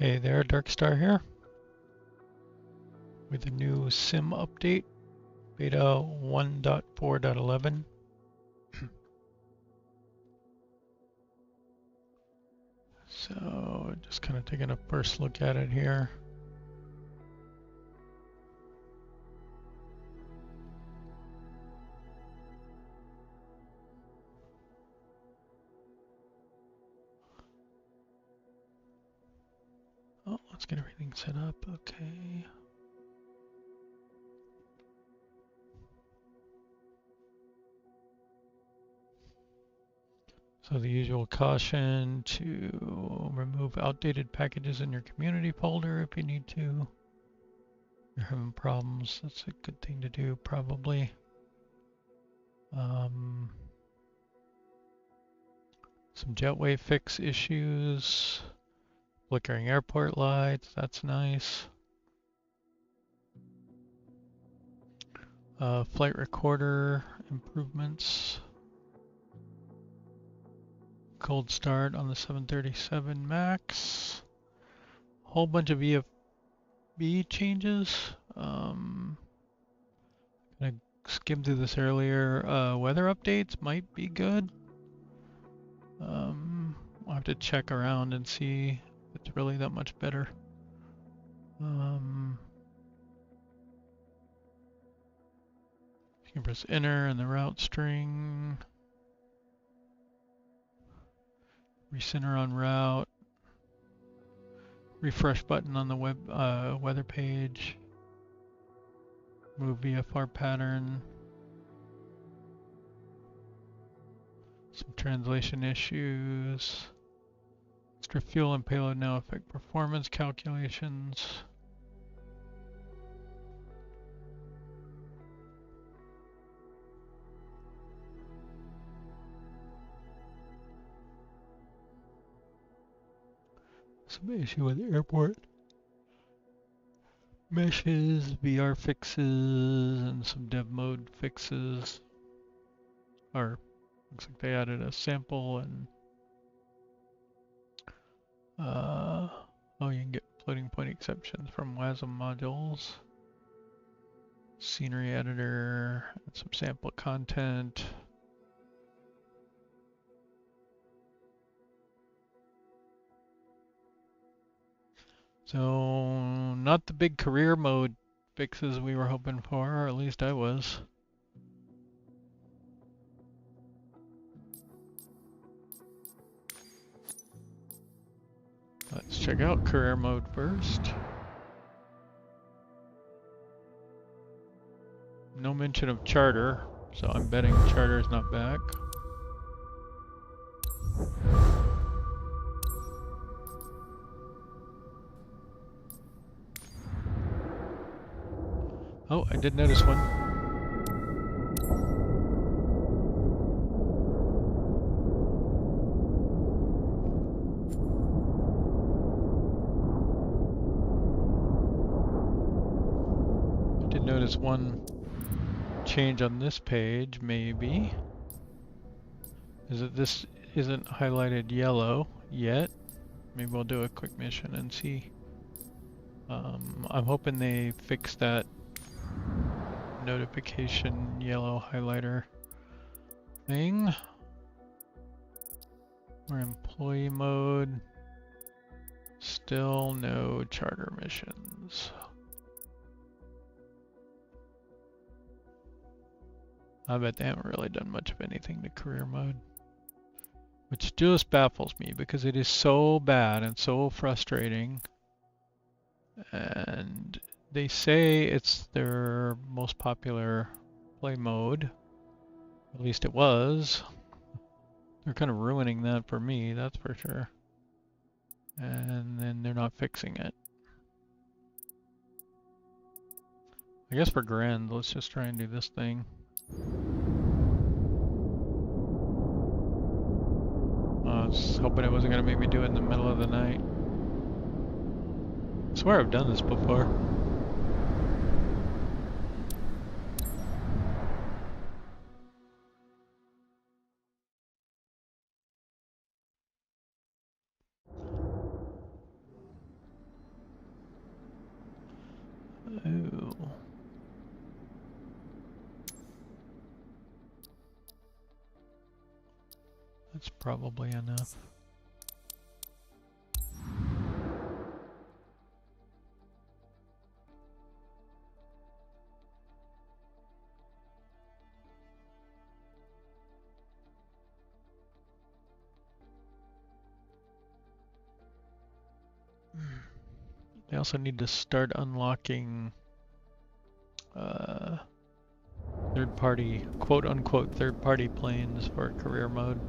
Hey there, Darkstar here with a new sim update, beta 1.4.11. So just kind of taking a first look at it here. Oh, let's get everything set up. Okay. So the usual caution to remove outdated packages in your community folder if you need to. You're having problems, that's a good thing to do probably. Some jetway fix issues. Flickering airport lights, that's nice. Flight recorder improvements. Cold start on the 737 MAX. Whole bunch of EFB changes. Gonna skim through this earlier. Weather updates might be good. I'll have to check around and see if it's really that much better. You can press enter in the route string. Recenter on route. Refresh button on the weather page. Move VFR pattern. Some translation issues. Extra fuel and payload now affect performance calculations. Some issue with the airport. Meshes, VR fixes, and some dev mode fixes. Or looks like they added a sample and oh, you can get floating point exceptions from WASM modules. Scenery editor, and some sample content. So, not the big career mode fixes we were hoping for, or at least I was. Let's check out career mode first. No mention of charter, so I'm betting charter is not back. Oh, I did notice one. I did notice one change on this page, maybe. Is that this isn't highlighted yellow yet. Maybe we'll do a quick mission and see. I'm hoping they fix that notification yellow highlighter thing. We're employee mode. Still no charter missions. I bet they haven't really done much of anything to career mode. Which just baffles me because it is so bad and so frustrating. And they say it's their most popular play mode. At least it was. They're kind of ruining that for me, that's for sure. And then they're not fixing it. I guess for grand, let's just try and do this thing. I was hoping it wasn't going to make me do it in the middle of the night. I swear I've done this before. Oh. That's probably enough. They also need to start unlocking third-party, quote-unquote third-party planes for career mode.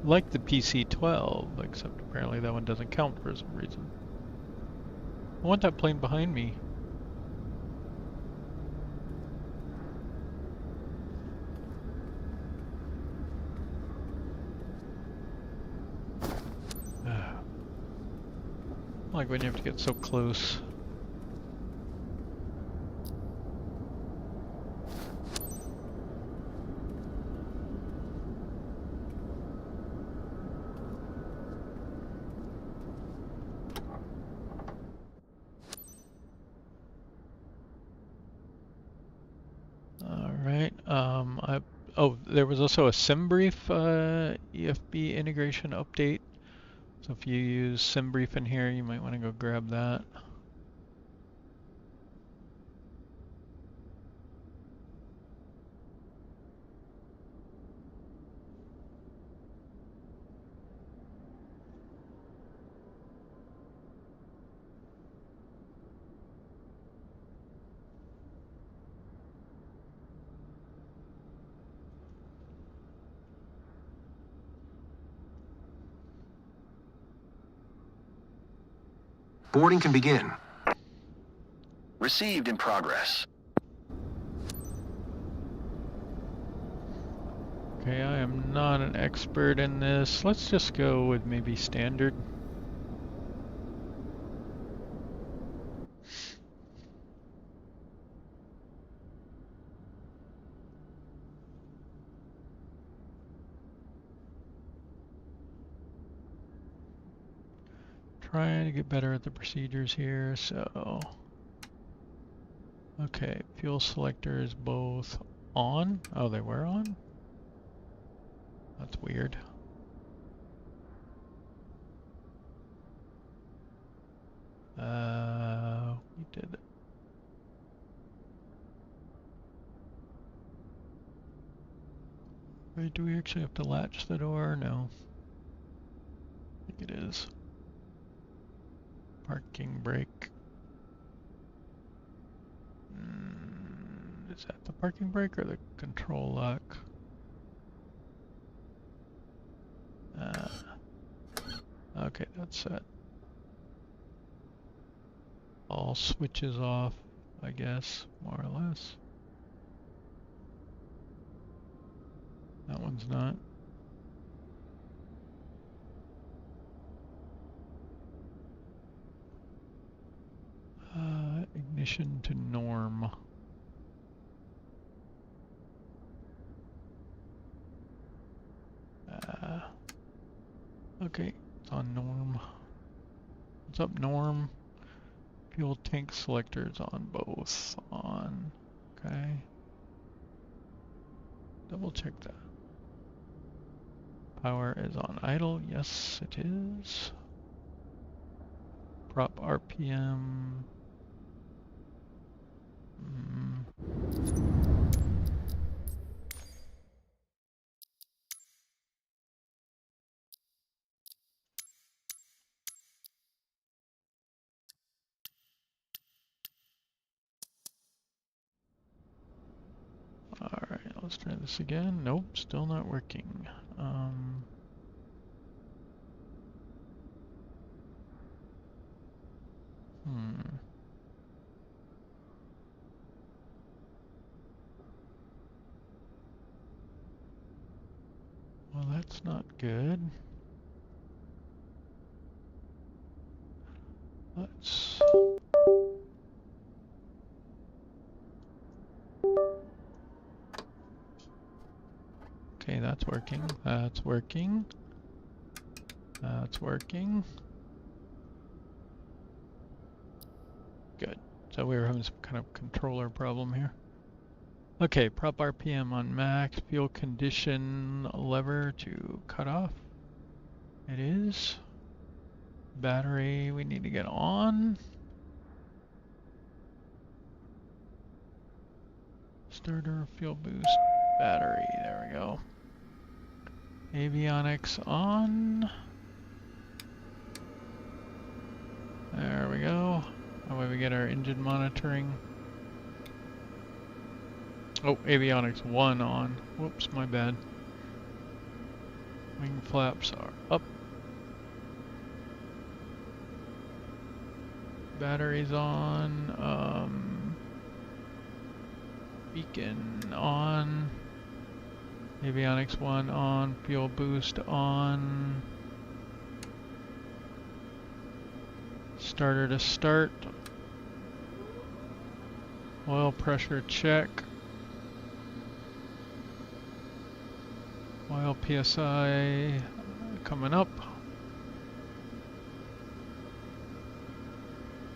Like the PC-12, except apparently that one doesn't count for some reason. I want that plane behind me. Like when you have to get so close. Alright, oh, there was also a SimBrief EFB integration update. So if you use SimBrief in here, you might want to go grab that. Boarding can begin. Received in progress. Okay, I am not an expert in this. Let's just go with maybe standard. Trying to get better at the procedures here, so... Okay, fuel selector is both on. Oh, they were on? That's weird. We did it. Wait, do we actually have to latch the door? No. I think it is. Parking brake. Is that the parking brake or the control lock? Okay, that's set. All switches off, I guess, more or less. That one's not. Ignition to norm. Okay, it's on norm. What's up, norm? Fuel tank selectors on both. On. Okay. Double check that. Power is on idle. Yes, it is. Prop RPM. Alright, let's try this again. Nope, still not working. Well, that's not good. Let's... Okay, that's working. That's working. That's working. Good. So we were having some kind of controller problem here. Okay, prop RPM on max, fuel condition lever to cut off. It is. Battery we need to get on. Starter, fuel boost, battery, there we go. Avionics on. There we go. That way we get our engine monitoring. Oh, avionics 1 on. Whoops, my bad. Wing flaps are up. Batteries on. Beacon on. Avionics 1 on. Fuel boost on. Starter to start. Oil pressure check. Oil PSI coming up.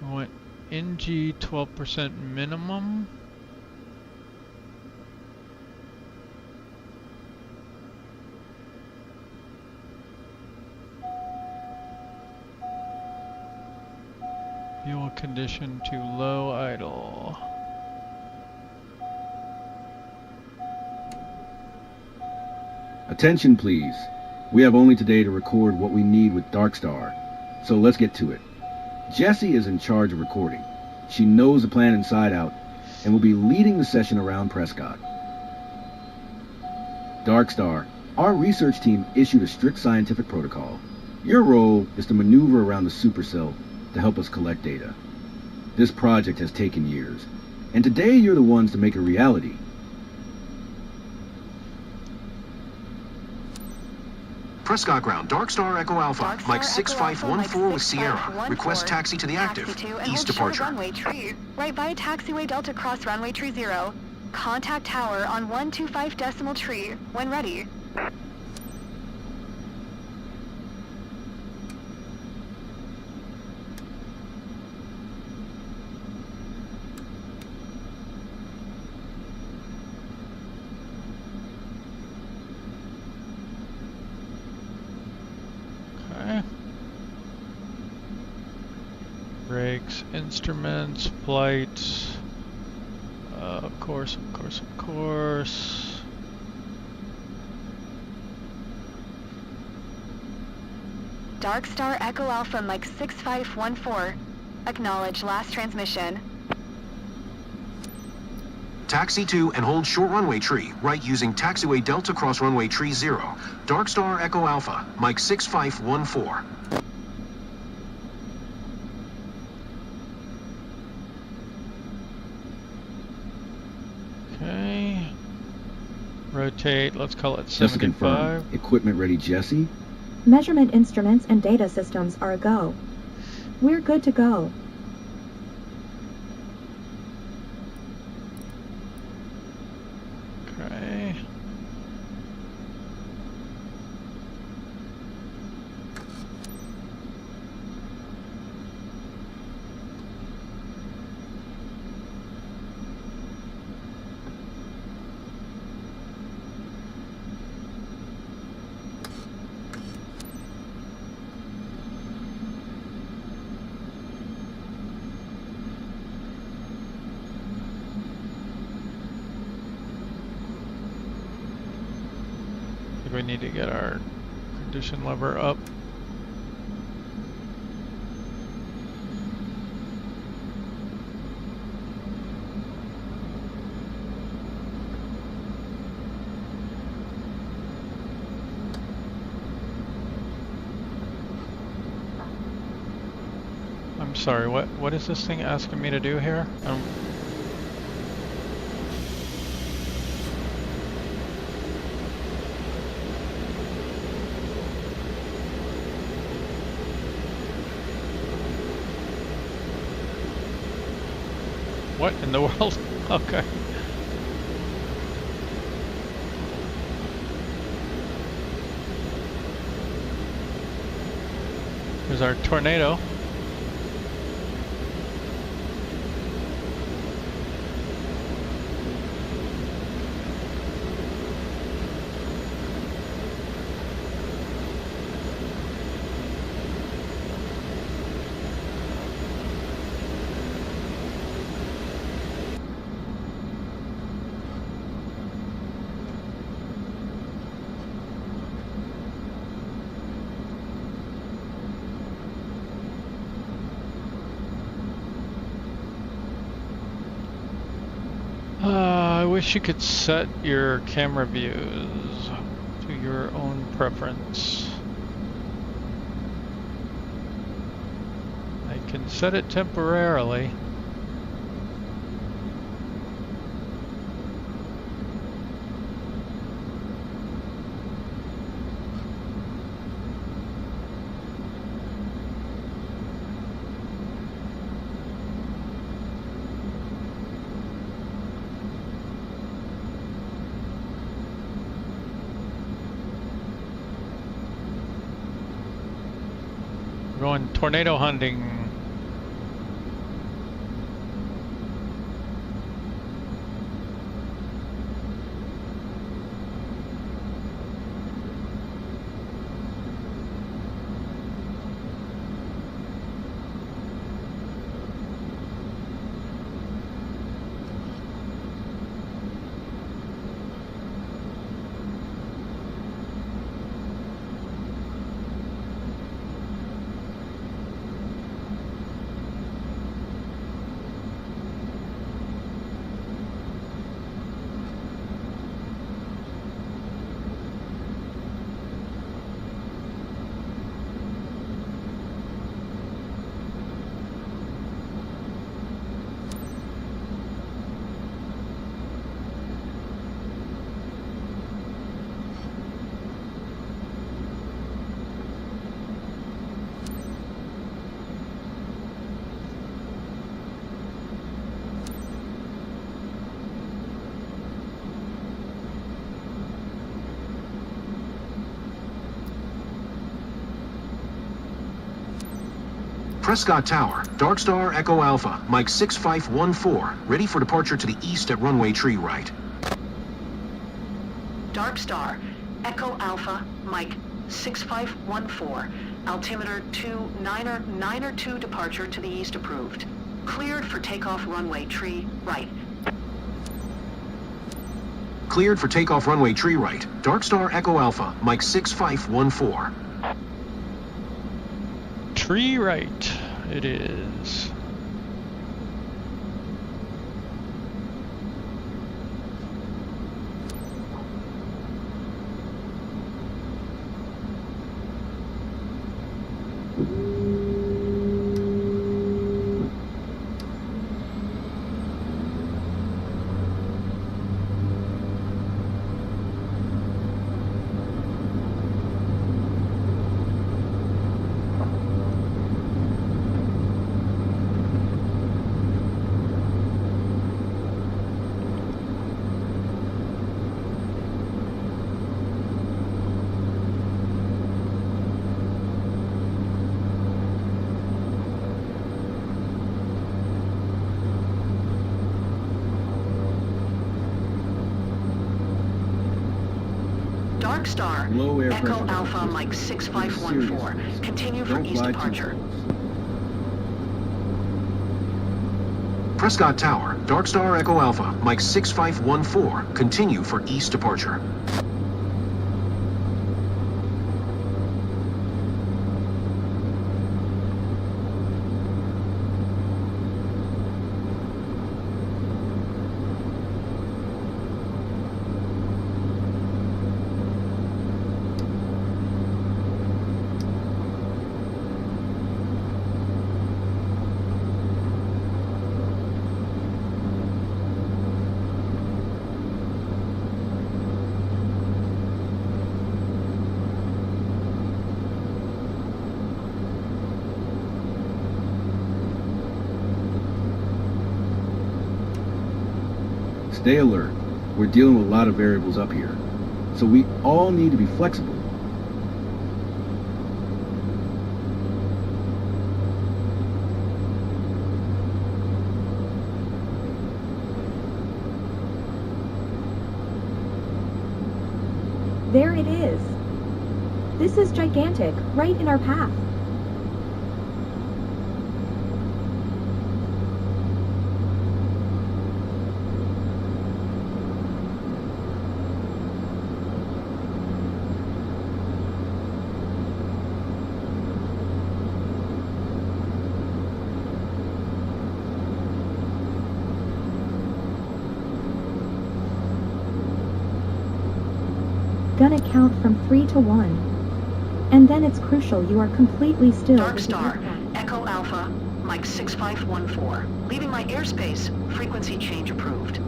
We went NG 12% minimum. Fuel condition to low idle. Attention please. We have only today to record what we need with Darkstar, so let's get to it. Jessie is in charge of recording. She knows the plan inside out and will be leading the session around Prescott. Darkstar, our research team issued a strict scientific protocol. Your role is to maneuver around the supercell to help us collect data. This project has taken years, and today you're the ones to make a reality. Prescott Ground, Darkstar Echo Alpha, Mike 6514 with Sierra. Request taxi to the active. East departure. Runway tree. Right by taxiway Delta Cross runway tree 0. Contact tower on 125 decimal tree when ready. Brakes, instruments, flight. Of course. Darkstar Echo Alpha Mike 6514. Acknowledge last transmission. Taxi to and hold short runway tree, right using taxiway Delta Cross runway tree 0. Darkstar Echo Alpha, Mike 6514. Okay. Rotate, let's call it Just to confirm, 75. equipment ready, Jessie? Measurement instruments and data systems are a go. We're good to go. Okay. We need to get our condition lever up. I'm sorry, what is this thing asking me to do here? What in the world? Okay. Here's our tornado. guess you could set your camera views to your own preference. I can set it temporarily. We're going tornado hunting. Prescott Tower, Dark Star Echo Alpha, Mike 6514, ready for departure to the east at runway tree right. Dark Star, Echo Alpha, Mike 6514, altimeter 29er 2 departure to the east approved. Cleared for takeoff runway tree right. Cleared for takeoff runway tree right. Dark Star Echo Alpha, Mike 6514. Tree right, it is. Dark Star, Low air Echo pressure Alpha, levels. Mike 6514. Continue for Don't east fly too departure. close. Prescott Tower, Dark Star Echo Alpha, Mike 6514, continue for east departure. Stay alert. We're dealing with a lot of variables up here, so we all need to be flexible. There it is. This is gigantic, right in our path. Gonna count from 3 to 1. And then it's crucial you are completely still. Dark with the Star, aircraft. Echo Alpha, Mike 6514. Leaving my airspace, frequency change approved.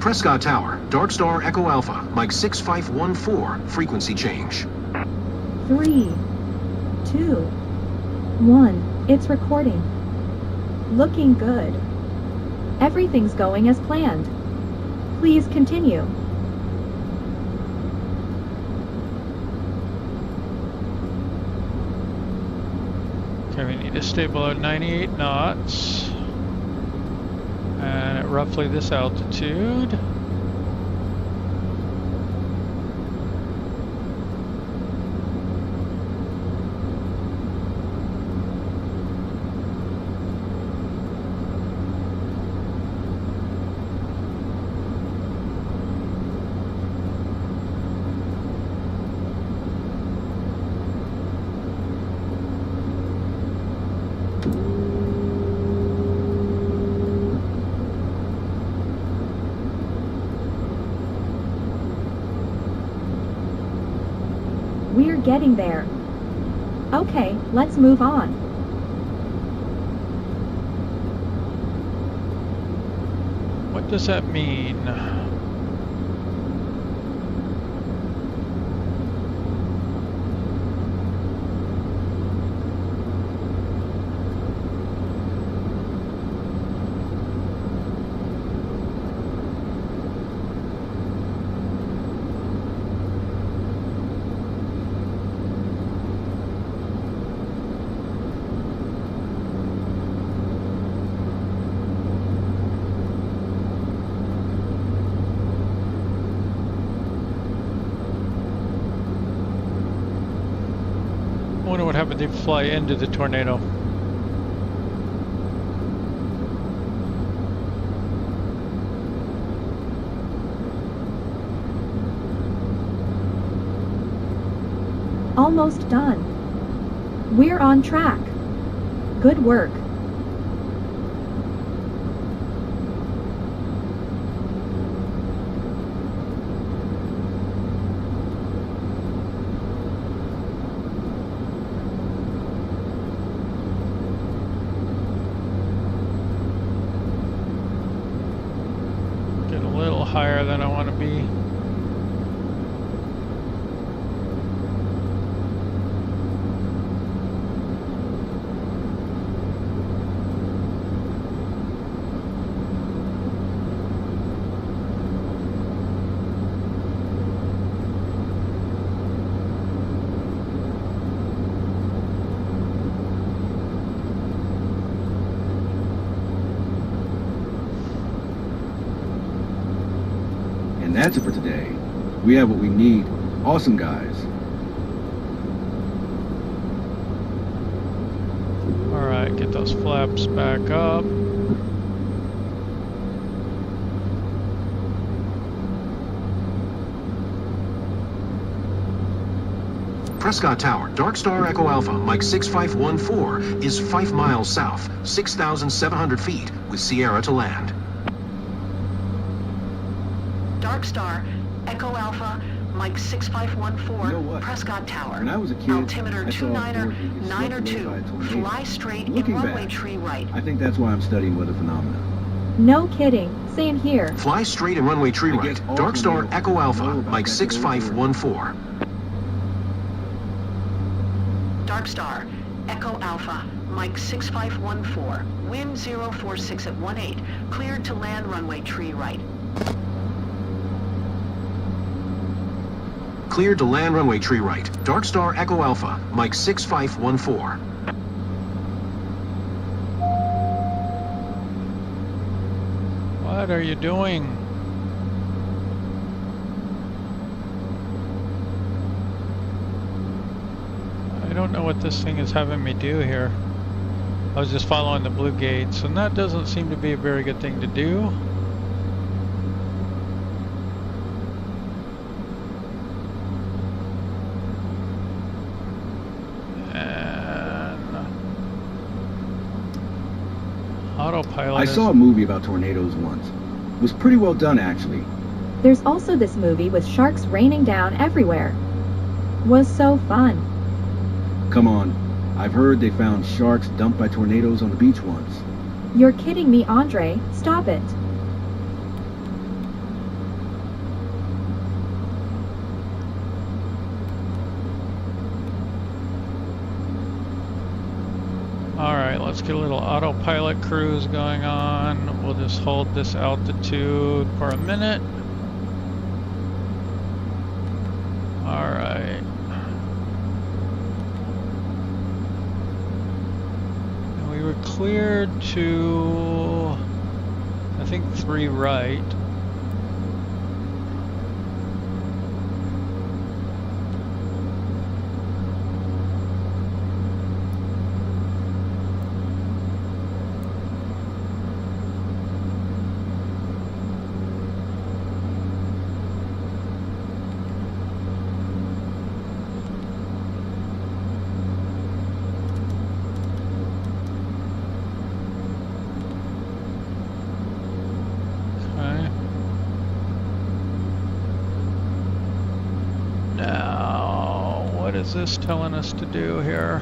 Prescott Tower, Dark Star Echo Alpha, Mike 6514, frequency change. 3, 2, 1. It's recording. Looking good. Everything's going as planned. Please continue. Okay, we need to stay below 98 knots. And at roughly this altitude. We're getting there. Okay, let's move on. What does that mean? I wonder what happened if they fly into the tornado. Almost done. We're on track. Good work. Get a little higher than I want to be. And that's it for today. We have what we need. Awesome, guys. Alright, get those flaps back up. Prescott Tower, Dark Star Echo Alpha, Mike 6514, is 5 miles south, 6,700 feet, with Sierra to land. Dark Star, Echo Alpha, Mike 6514, You know what? Prescott Tower. When I was a kid, Altimeter I saw a 29er, board get swept 9er away 2. by a tornado. Fly straight in Looking runway back, tree right. I think that's why I'm studying weather phenomena. No kidding. Same here. Fly straight and runway tree I right, guess all Dark Star tornadoes Echo know Alpha, about Mike that 6514. Dark Star, Echo Alpha, Mike 6514. Wind 046 at 18. Cleared to land runway tree right. Cleared to land runway tree right, Dark Star Echo Alpha, Mike 6514. What are you doing? I don't know what this thing is having me do here. I was just following the blue gates, and that doesn't seem to be a very good thing to do. Autopilot. I saw a movie about tornadoes once. Was pretty well done, actually. There's also this movie with sharks raining down everywhere. Was so fun. Come on. I've heard they found sharks dumped by tornadoes on the beach once. You're kidding me, Andre. Stop it. Alright, let's get a little autopilot cruise going on. We'll just hold this altitude for a minute. Alright. And we were cleared to, I think, 3 right. What is this telling us to do here?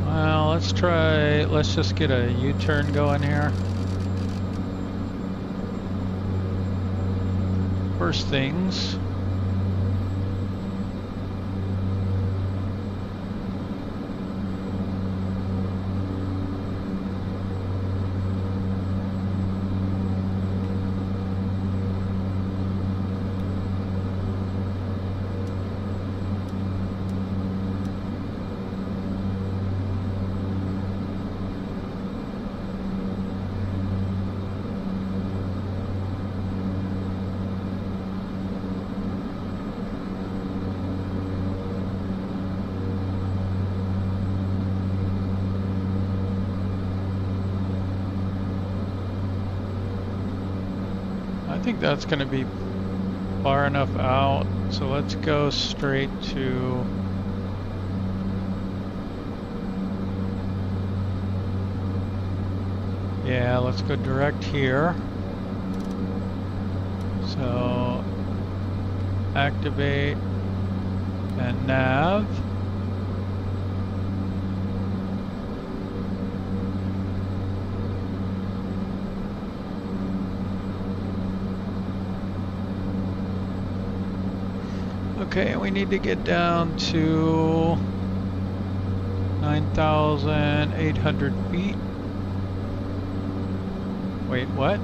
Well, let's just get a U-turn going here. First things. I think that's going to be far enough out, so let's go straight to let's go direct here. So activate and nav. Okay, we need to get down to 9,800 feet. Wait, what?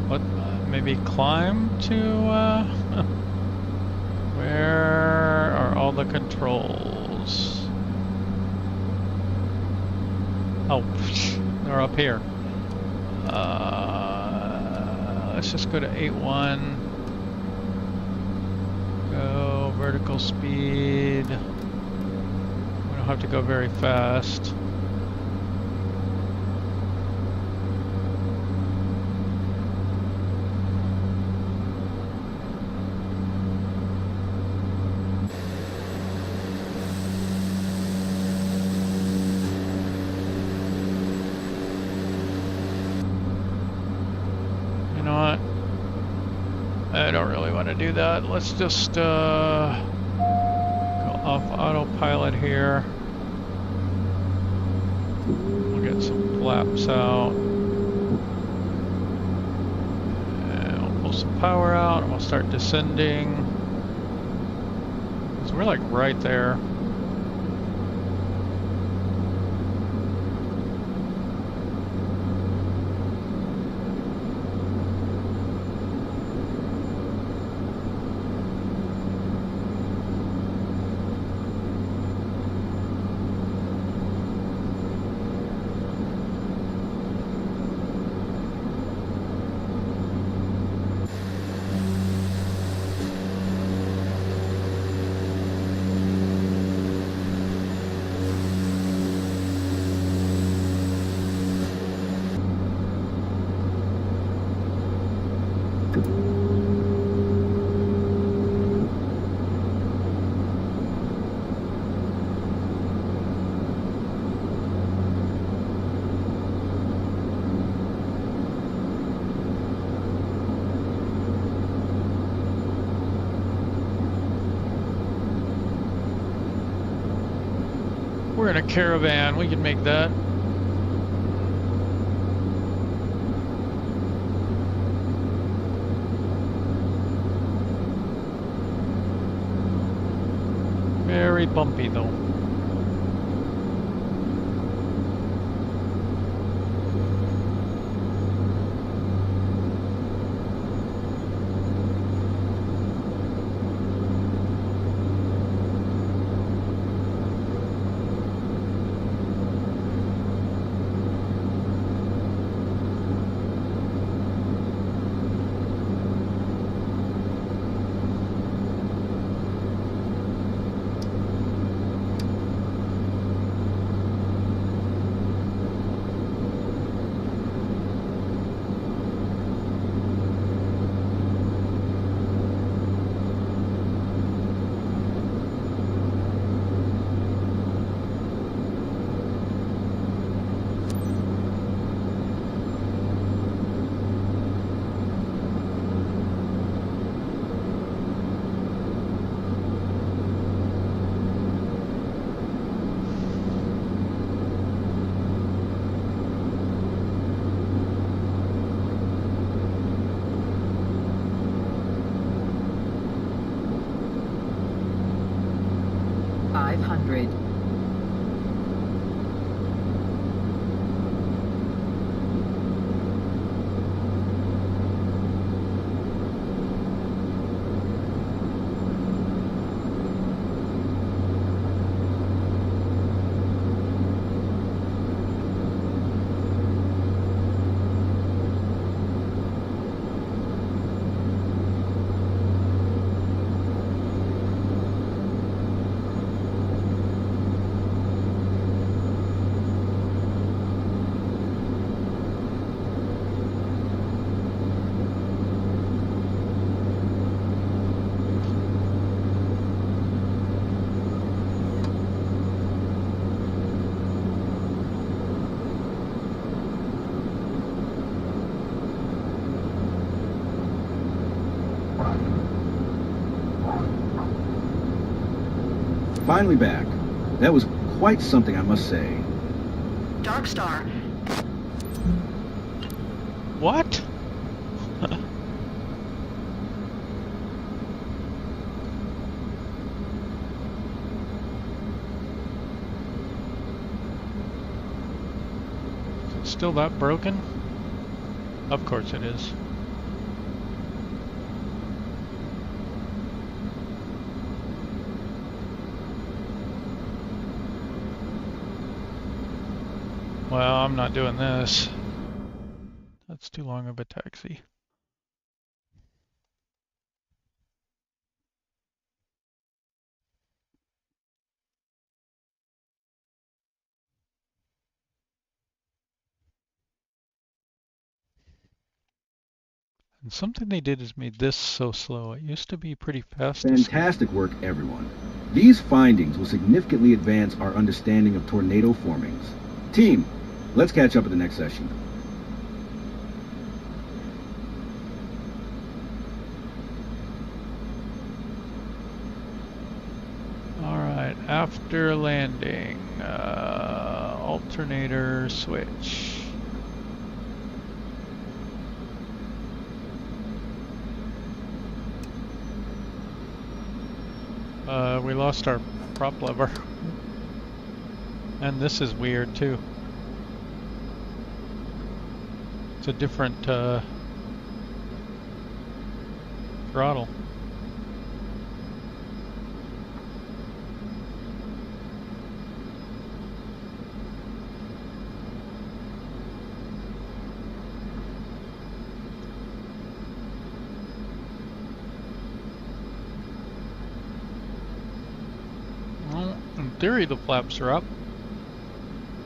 What? Maybe climb to, where are all the controls? Oh, they're up here. Let's just go to 8.1. Go vertical speed. We don't have to go very fast. I don't really want to do that. Let's just go off autopilot here. We'll get some flaps out. And we'll pull some power out and we'll start descending. So we're like right there. We're in a caravan. We can make that. Very bumpy though. Finally back. That was quite something, I must say. Dark Star. What? Is it still that broken? Of course it is. Well, I'm not doing this. That's too long of a taxi. And something they did is made this so slow. It used to be pretty fast. Fantastic work, everyone. These findings will significantly advance our understanding of tornado formings. Team, let's catch up at the next session. Alright, after landing, alternator switch. We lost our prop lever. And this is weird too. It's a different throttle. Well, in theory the flaps are up.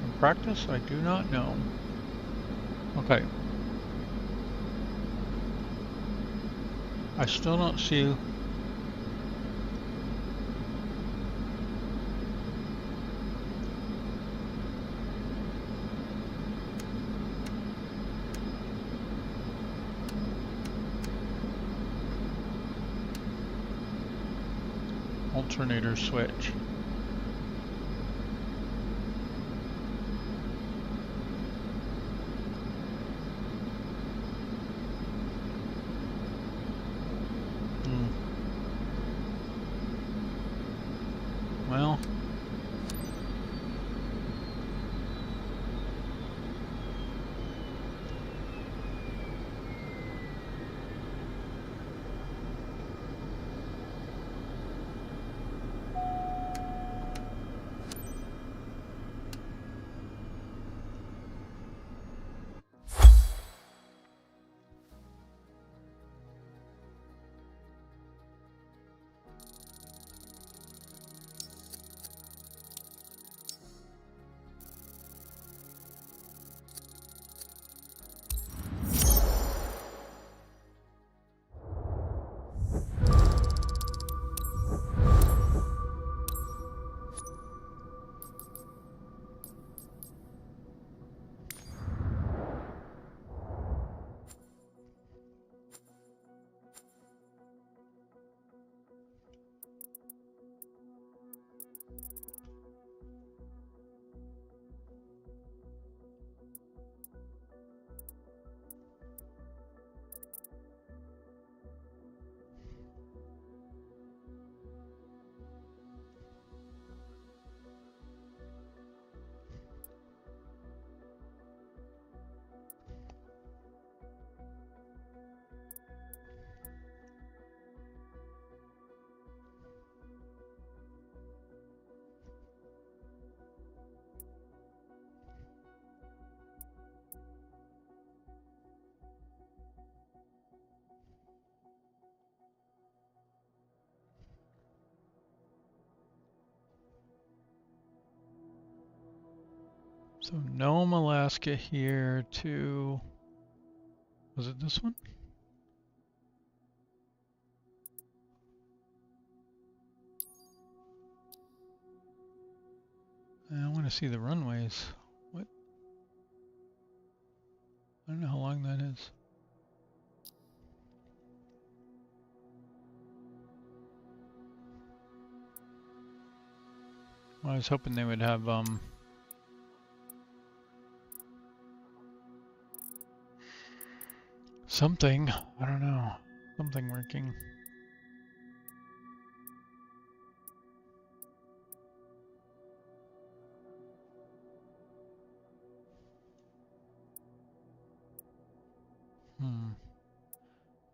In practice, I do not know. Okay. I still don't see alternator switch. So Nome, Alaska here to, was it this one? I want to see the runways. What? I don't know how long that is. Well, I was hoping they would have something. I don't know. Something working.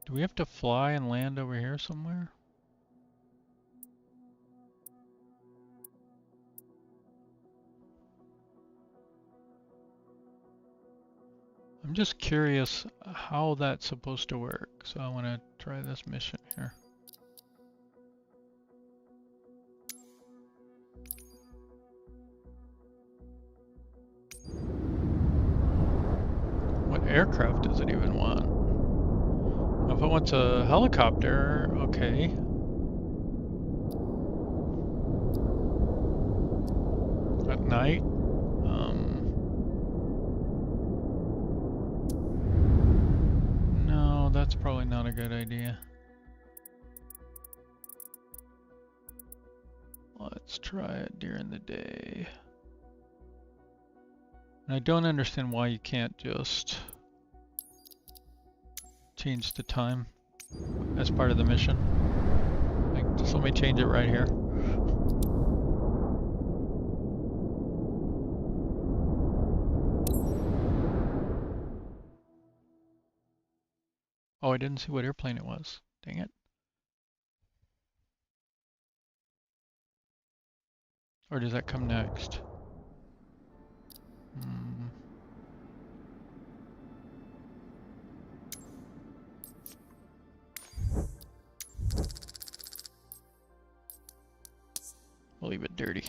Do we have to fly and land over here somewhere? I'm just curious how that's supposed to work. So I want to try this mission here. What aircraft does it even want? If it wants a helicopter, okay. At night. No, that's probably not a good idea. Let's try it during the day. And I don't understand why you can't just change the time as part of the mission. Like, just let me change it right here. Oh, I didn't see what airplane it was. Dang it. Or does that come next? We'll leave it dirty.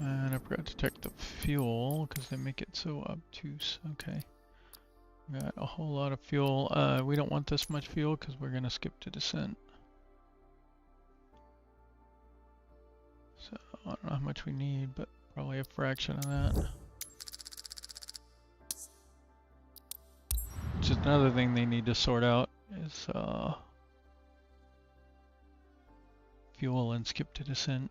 And I forgot to check the fuel because they make it so obtuse. Okay. Got a whole lot of fuel. We don't want this much fuel because we're going to skip to descent. So I don't know how much we need, but probably a fraction of that. Which is another thing they need to sort out is fuel and skip to descent.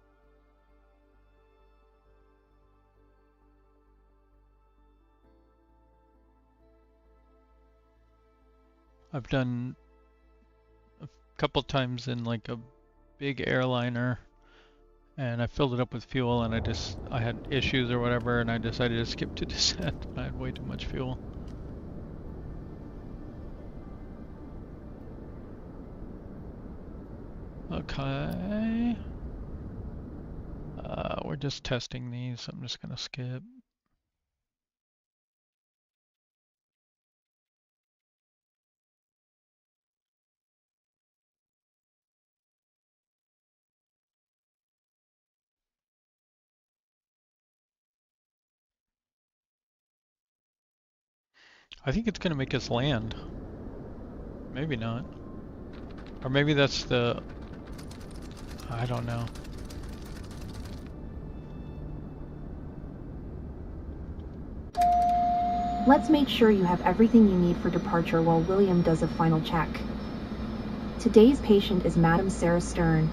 I've done a couple times in like a big airliner and I filled it up with fuel and I had issues or whatever and I decided to skip to descent. I had way too much fuel. Okay. We're just testing these, so I'm just gonna skip. I think it's gonna make us land. Maybe not. Or maybe that's the... I don't know. Let's make sure you have everything you need for departure while William does a final check. Today's patient is Madam Sarah Stern.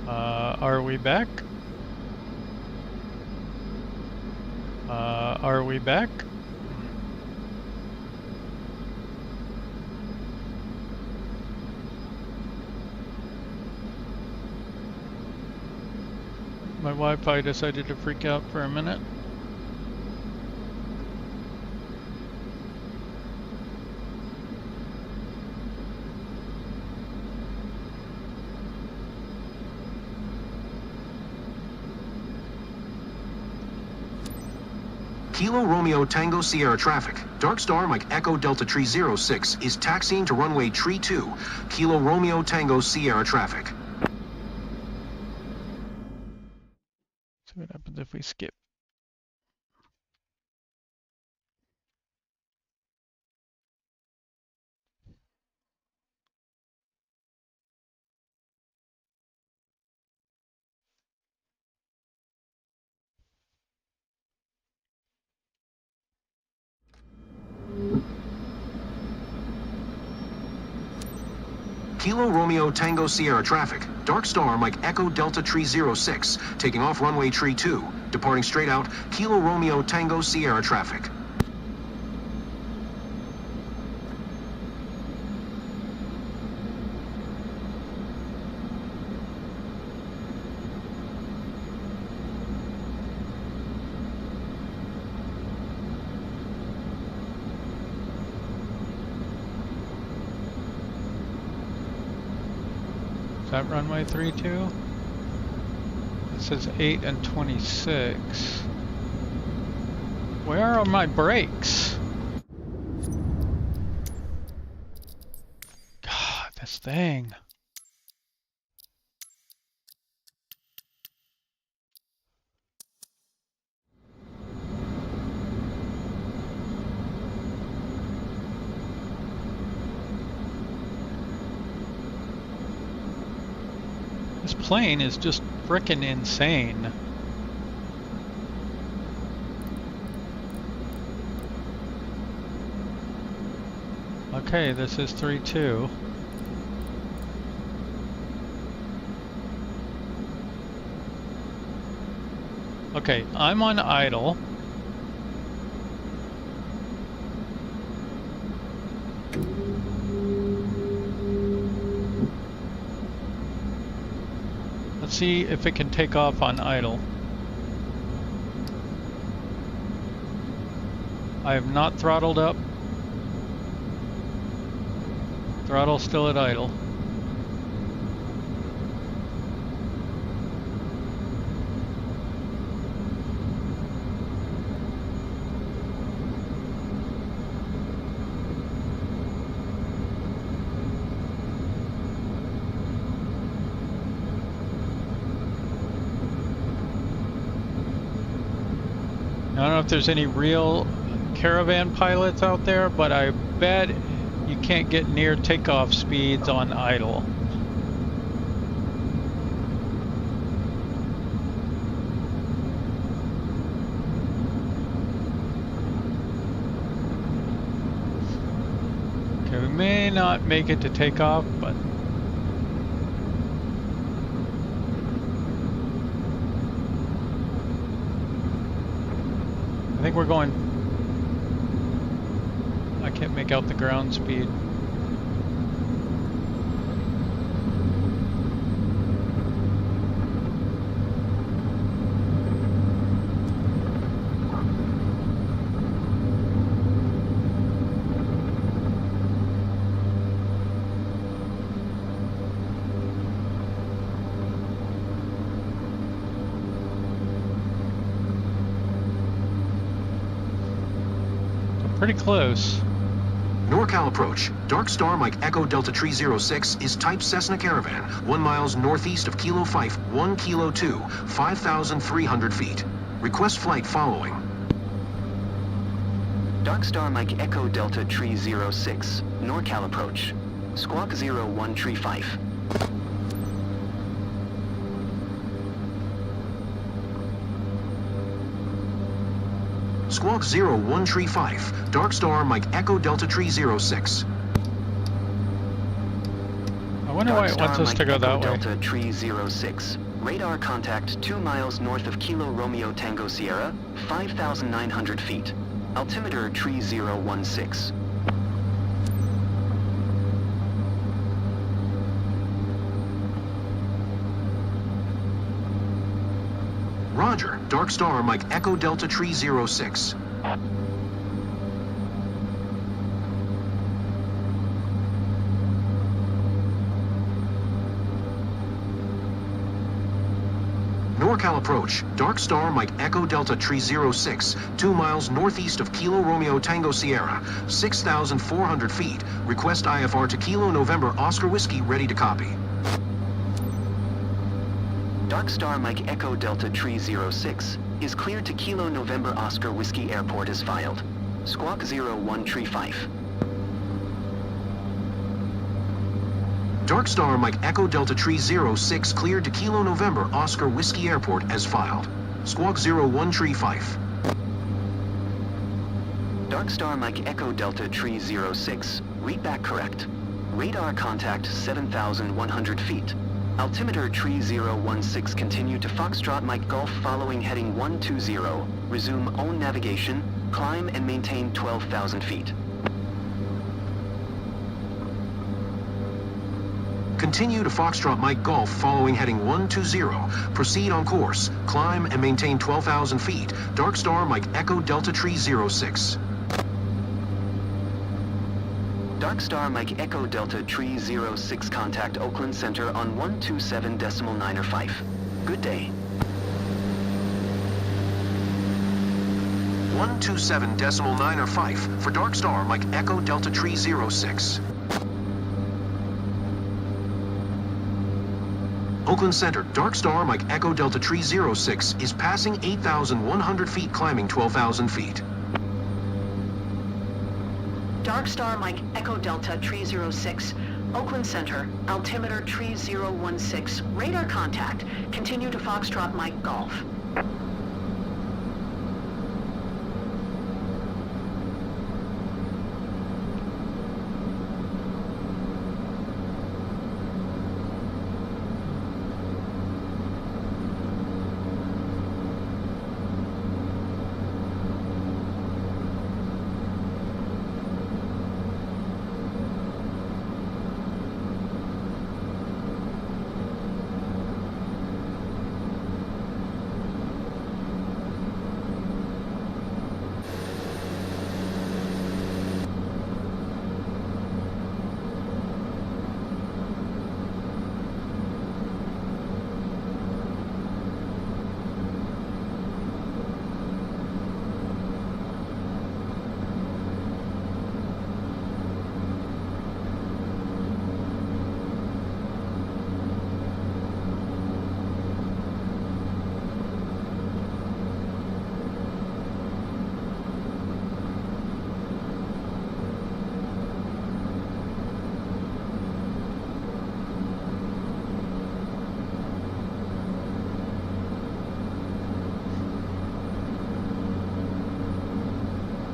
Are we back? Are we back? My Wi-Fi decided to freak out for a minute. Kilo Romeo Tango Sierra traffic. Dark Star Mike Echo Delta Tree 06 is taxiing to runway Tree 2. Kilo Romeo Tango Sierra traffic. See what happens if we skip. Kilo Romeo Tango Sierra traffic. Dark Star Mike Echo Delta Tree 06, taking off runway Tree 2. Departing straight out, Kilo Romeo Tango Sierra traffic. Is that runway 32? It says 8 and 26. Where are my brakes? God, this thing. This plane is just frickin' insane. Okay, this is 3-2. Okay, I'm on idle. Let's see if it can take off on idle. I have not throttled up. Throttle still at idle. I don't know if there's any real caravan pilots out there, but I bet you can't get near takeoff speeds on idle. Okay, we may not make it to takeoff, but I think we're going. I can't make out the ground speed. Pretty close. NorCal approach. Dark Star Mike Echo Delta Tree 06 is type Cessna Caravan, 1 miles northeast of Kilo Fife, 1 Kilo 2, 5,300 feet. Request flight following. Dark Star Mike Echo Delta Tree 06, NorCal approach. Squawk 0135. Squawk 0135. Dark Star Mike Echo Delta Tree 06. I wonder why it wants us to go that way. Delta Tree 06. Radar contact 2 miles north of Kilo Romeo Tango Sierra, 5,900 feet. Altimeter Tree 016. Roger. Dark Star Mike Echo Delta Tree 06. NorCal approach, Dark Star Mike Echo Delta Tree 06, 2 miles northeast of Kilo Romeo Tango Sierra, 6,400 feet. Request IFR to Kilo November Oscar Whiskey, ready to copy. Dark Star Mike Echo Delta Tree 06 is cleared to Kilo November Oscar Whiskey Airport as filed. Squawk 01 Tree 5. Dark Star Mike Echo Delta Tree 06 cleared to Kilo November Oscar Whiskey Airport as filed. Squawk 01 Tree 5. Dark Star Mike Echo Delta Tree 06, read back correct. Radar contact 7,100 feet. Altimeter Tree 016 continue to Foxtrot Mike Golf following heading 120. Resume own navigation, climb and maintain 12,000 feet. Continue to Foxtrot Mike Golf following heading 120. Proceed on course. Climb and maintain 12,000 feet. Dark Star Mike Echo Delta Tree 06. Dark Star Mike Echo Delta Tree 06 contact Oakland Center on 127.905. Good day. 127.905 for Dark Star Mike Echo Delta Tree 06. Oakland Center, Dark Star Mike Echo Delta Tree 06 is passing 8,100 feet, climbing 12,000 feet. Dark Star Mike Echo Delta Tree 06, Oakland Center, altimeter Tree 016, radar contact, continue to Foxtrot Mike Golf.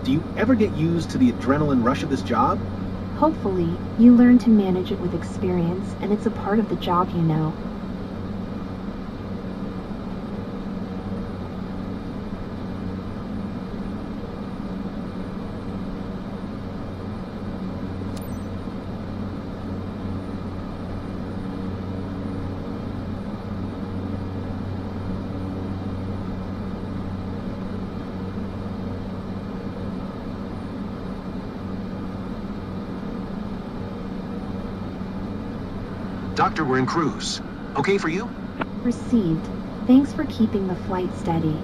Do you ever get used to the adrenaline rush of this job? Hopefully, you learn to manage it with experience, and it's a part of the job, you know. Doctor, we're in cruise. Okay for you? Received. Thanks for keeping the flight steady.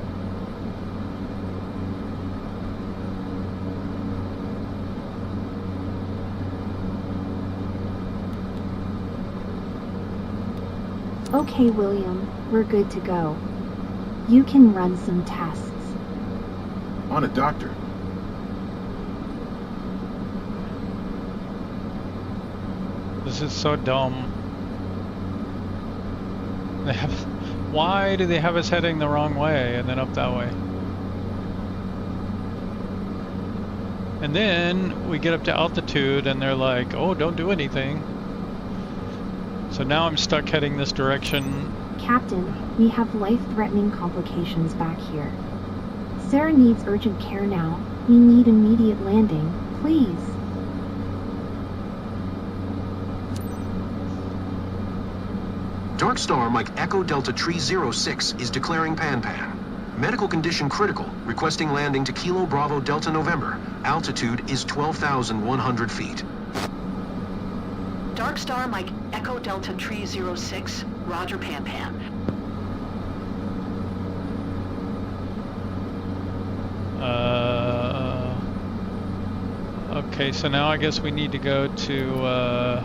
Okay, William, we're good to go. You can run some tests. On a doctor. This is so dumb. Why do they have us heading the wrong way and then up that way? And then we get up to altitude and they're like, oh, don't do anything. So now I'm stuck heading this direction. Captain, we have life-threatening complications back here. Sarah needs urgent care now. We need immediate landing, please. Dark Star Mike Echo Delta Tree 06 is declaring Pan-Pan. Medical condition critical, requesting landing to Kilo Bravo Delta November. Altitude is 12,100 feet. Dark Star Mike Echo Delta Tree 06, Roger Pan Pan. Okay, so now I guess we need to go to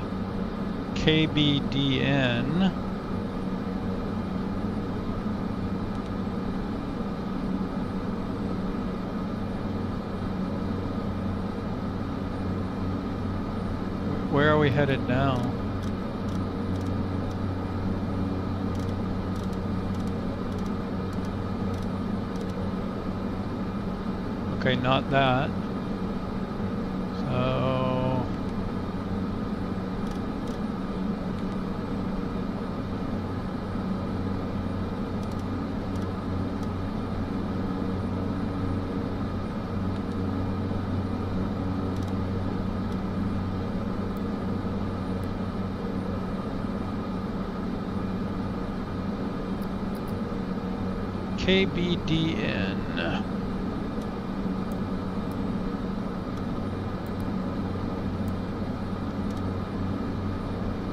KBDN. Where are we headed now? Okay, not that. So KBDN.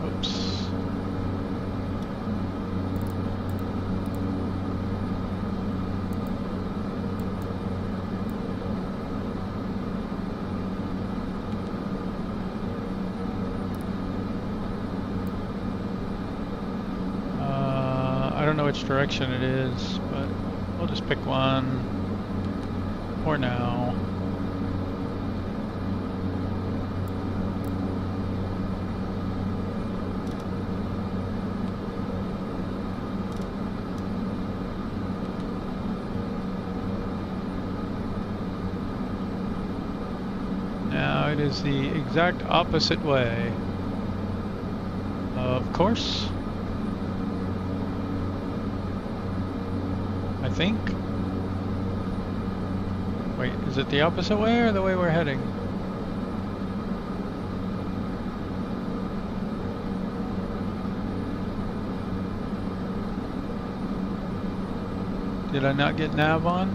Oops. I don't know which direction it is, but we'll just pick one for now. Now it is the exact opposite way. Of course. I think. Wait, is it the opposite way or the way we're heading? Did I not get nav on?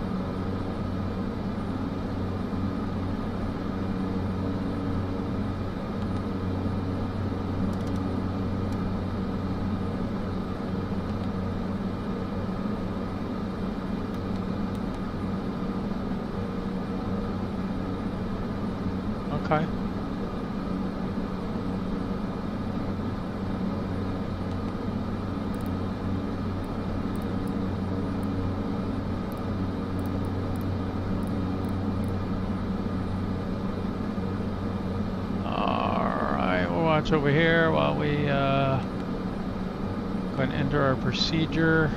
Okay. Alright, we'll watch over here while we go and enter our procedure.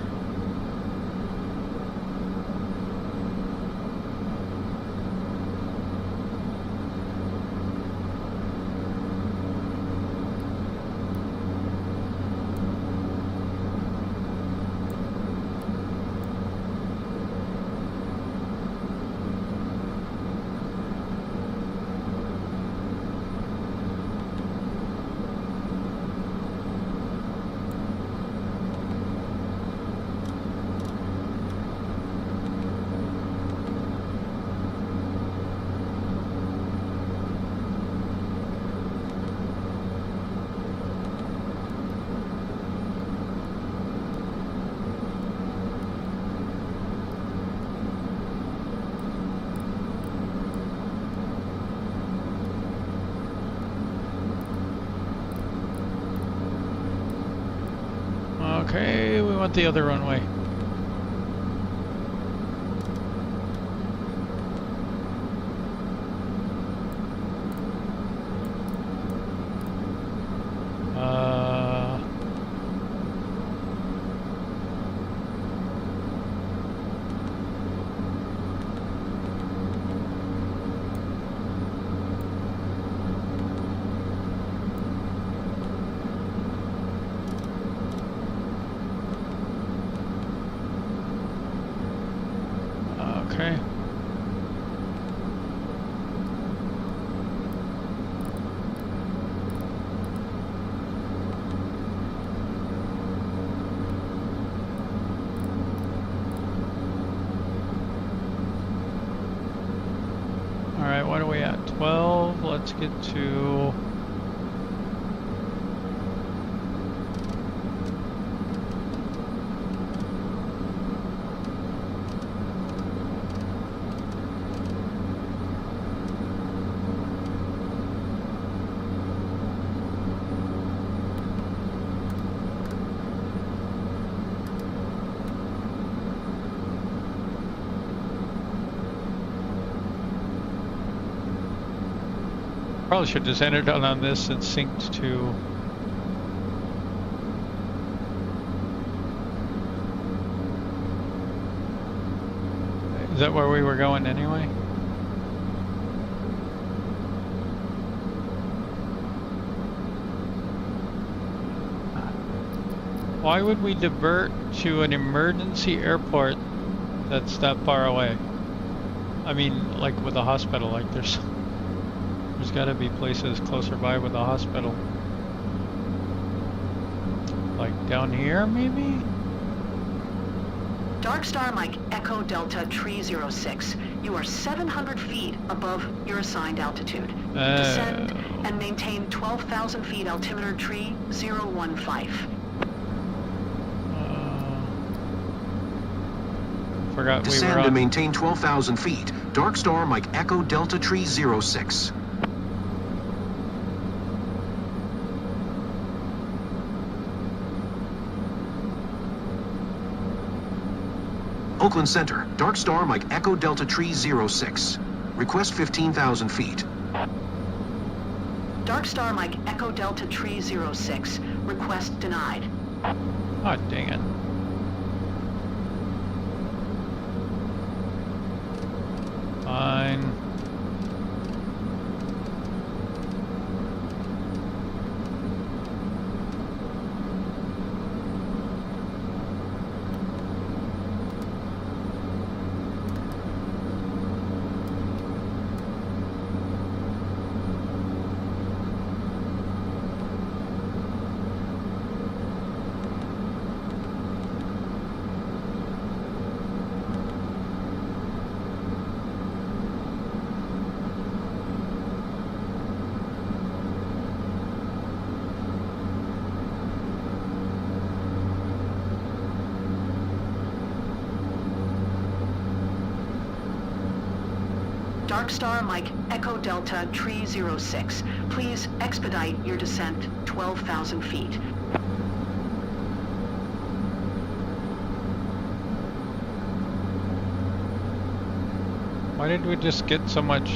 Okay, we want the other runway. Okay. All right, what are we at? 12. Let's get to Probably should just entered on this and synced to. Is that where we were going anyway? Why would we divert to an emergency airport that's that far away? I mean, like with a hospital, like there's gotta be places closer by with a hospital. Like down here, maybe? Dark Star Mike Echo Delta Tree 06. You are 700 feet above your assigned altitude. Descend and maintain 12,000 feet altimeter tree 015. Forgot Descend we were on. and maintain 12,000 feet. Dark Star Mike Echo Delta Tree 06. Oakland Center, Dark Star Mike Echo Delta Tree 06. Request 15,000 feet. Dark Star Mike Echo Delta Tree 06. Request denied. Oh, dang it. Fine. Dark Star Mike Echo Delta Tree 06. Please expedite your descent 12,000 feet. Why did we just get so much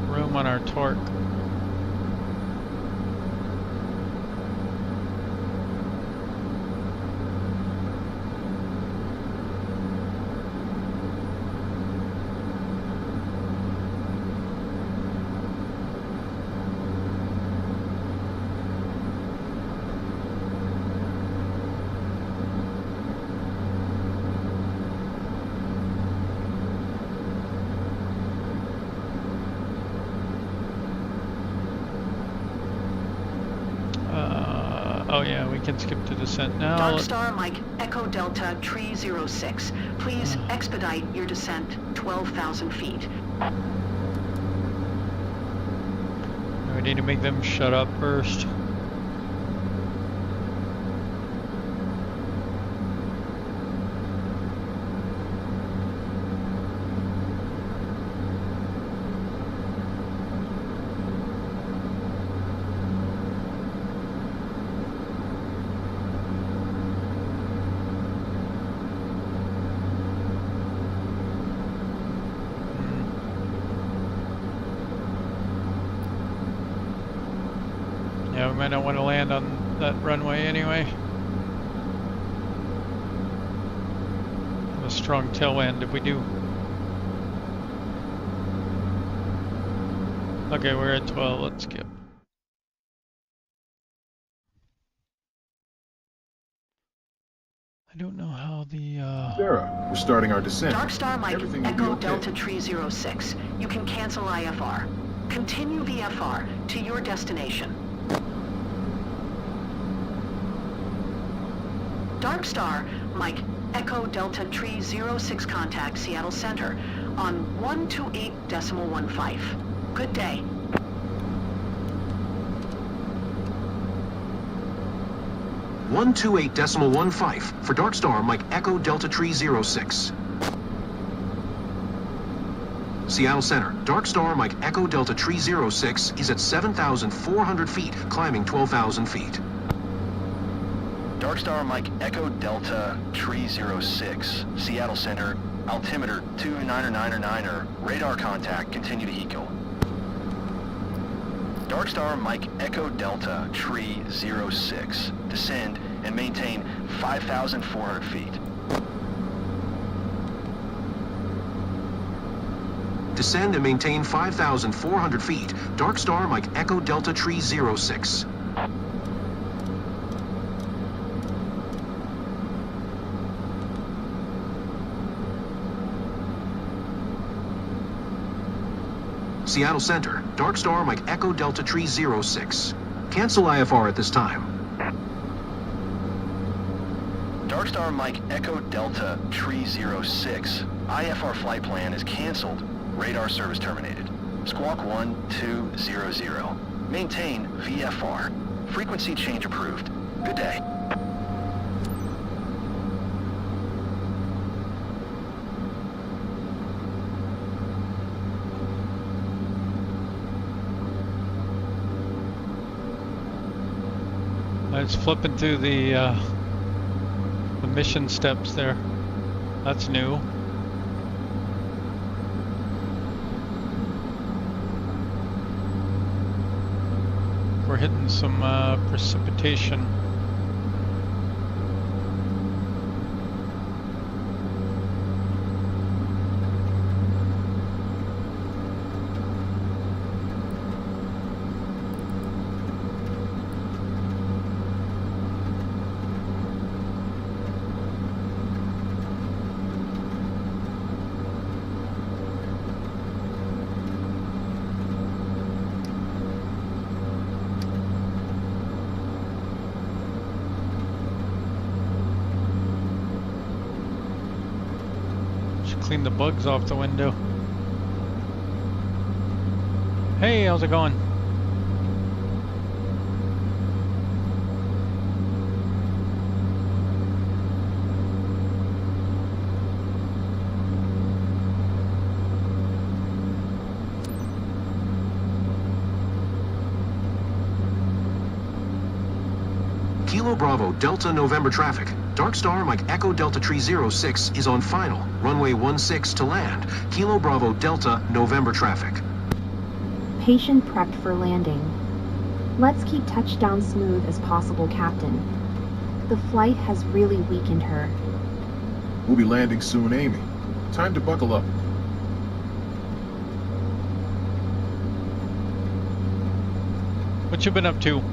room on our torque? Oh yeah, we can skip to descent now. Dark Star Mike Echo Delta Tree 06. Please expedite your descent 12,000 feet. We need to make them shut up first. Yeah, we might not want to land on that runway anyway. Have a strong tailwind if we do. Okay, we're at 12, let's skip. I don't know how the Sarah, we're starting our descent. Dark Star Mike Everything will be Echo okay. Delta Tree 06. You can cancel IFR. Continue VFR to your destination. Dark Star Mike Echo Delta Tree 06 contact Seattle Center on 128.15. Good day. One 128.15 for Dark Star Mike Echo Delta Tree 06. Seattle Center, Dark Star Mike Echo Delta Tree 06 is at 7,400 feet, climbing 12,000 feet. Dark Star Mike Echo Delta Tree 06, Seattle Center, altimeter 299er, radar contact, continue to eco. Dark Star Mike Echo Delta Tree 06. Descend and maintain 5,400 feet. Descend and maintain 5,400 feet. Dark Star Mike Echo Delta Tree 06. Seattle Center, Dark Star Mike Echo Delta Tree 06. Cancel IFR at this time. Dark Star Mike Echo Delta Tree 06. IFR flight plan is canceled. Radar service terminated. Squawk 1200. Maintain VFR. Frequency change approved. Good day. It's flipping through the mission steps there. That's new. We're hitting some precipitation. Clean the bugs off the window. Hey, how's it going? Kilo Bravo Delta November traffic. Dark Star Mike Echo Delta Tree 06 is on final. Runway 16 to land. Kilo Bravo Delta November traffic. Patient prepped for landing. Let's keep touchdown smooth as possible, Captain. The flight has really weakened her. We'll be landing soon, Amy. Time to buckle up. What you been up to?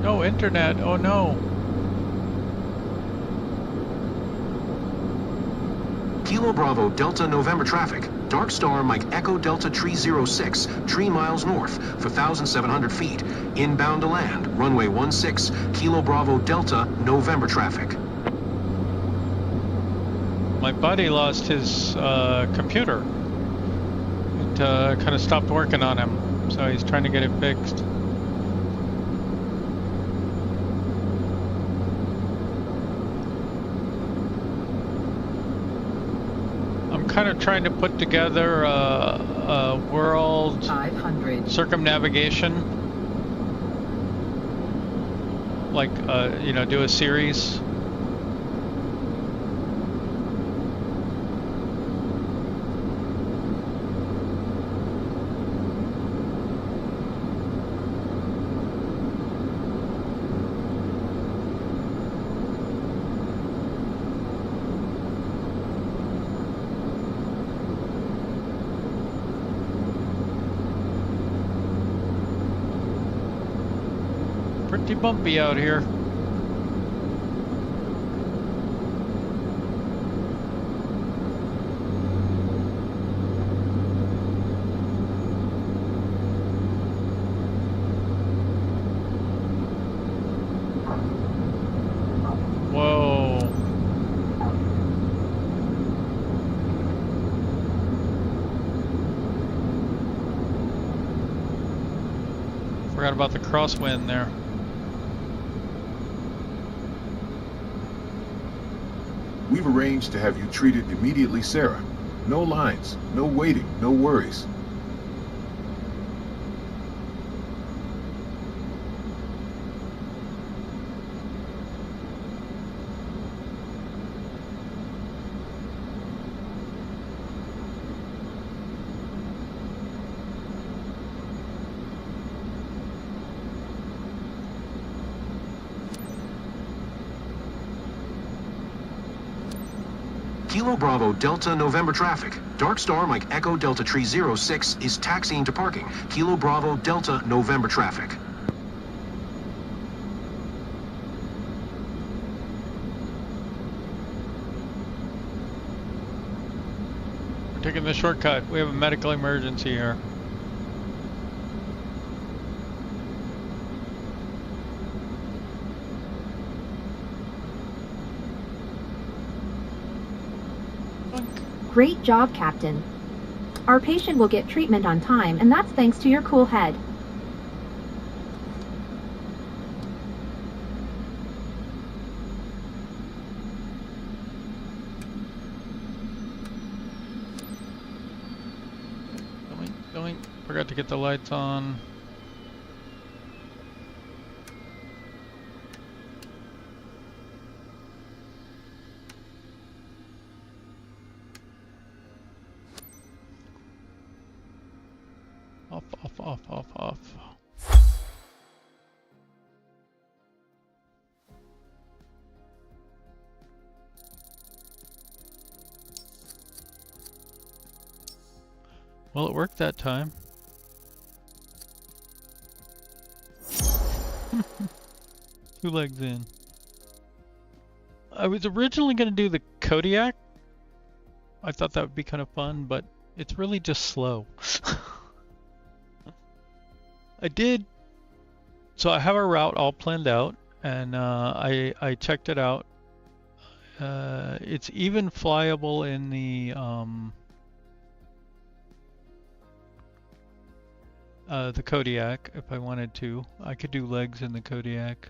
No internet, oh no. Kilo Bravo Delta November traffic. Dark Star Mike Echo Delta Tree 06, 3 miles north for 1,700 feet. Inbound to land, runway 16, Kilo Bravo Delta November traffic. My buddy lost his computer. It kind of stopped working on him, so he's trying to get it fixed. Kind of trying to put together a world 500 circumnavigation, like you know, do a series. Pretty bumpy out here. Whoa. Forgot about the crosswind there. We've arranged to have you treated immediately, Sarah. No lines, no waiting, no worries. Kilo Bravo Delta November traffic. Dark Star Mike Echo Delta Tree 06 is taxiing to parking. Kilo Bravo Delta November traffic. We're taking the shortcut. We have a medical emergency here. Great job, Captain. Our patient will get treatment on time, and that's thanks to your cool head. Going. Forgot to get the lights on. Off. Well, it worked that time. 2 legs in. I was originally going to do the Kodiak. I thought that would be kind of fun, but it's really just slow. So I have a route all planned out, and I checked it out. It's even flyable in the Kodiak if I wanted to. I could do legs in the Kodiak.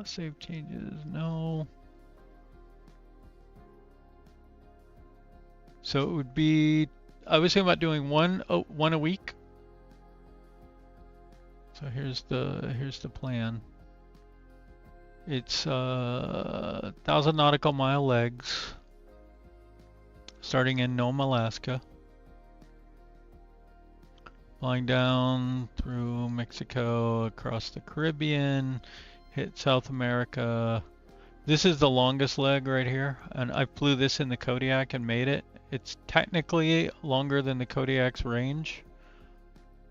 Save changes, no. So it would be, I was thinking about doing one a week. So here's the plan. It's 1,000 nautical mile legs, starting in Nome, Alaska, flying down through Mexico, across the Caribbean, hit South America. This is the longest leg right here, and I flew this in the Kodiak and made it. It's technically longer than the Kodiak's range,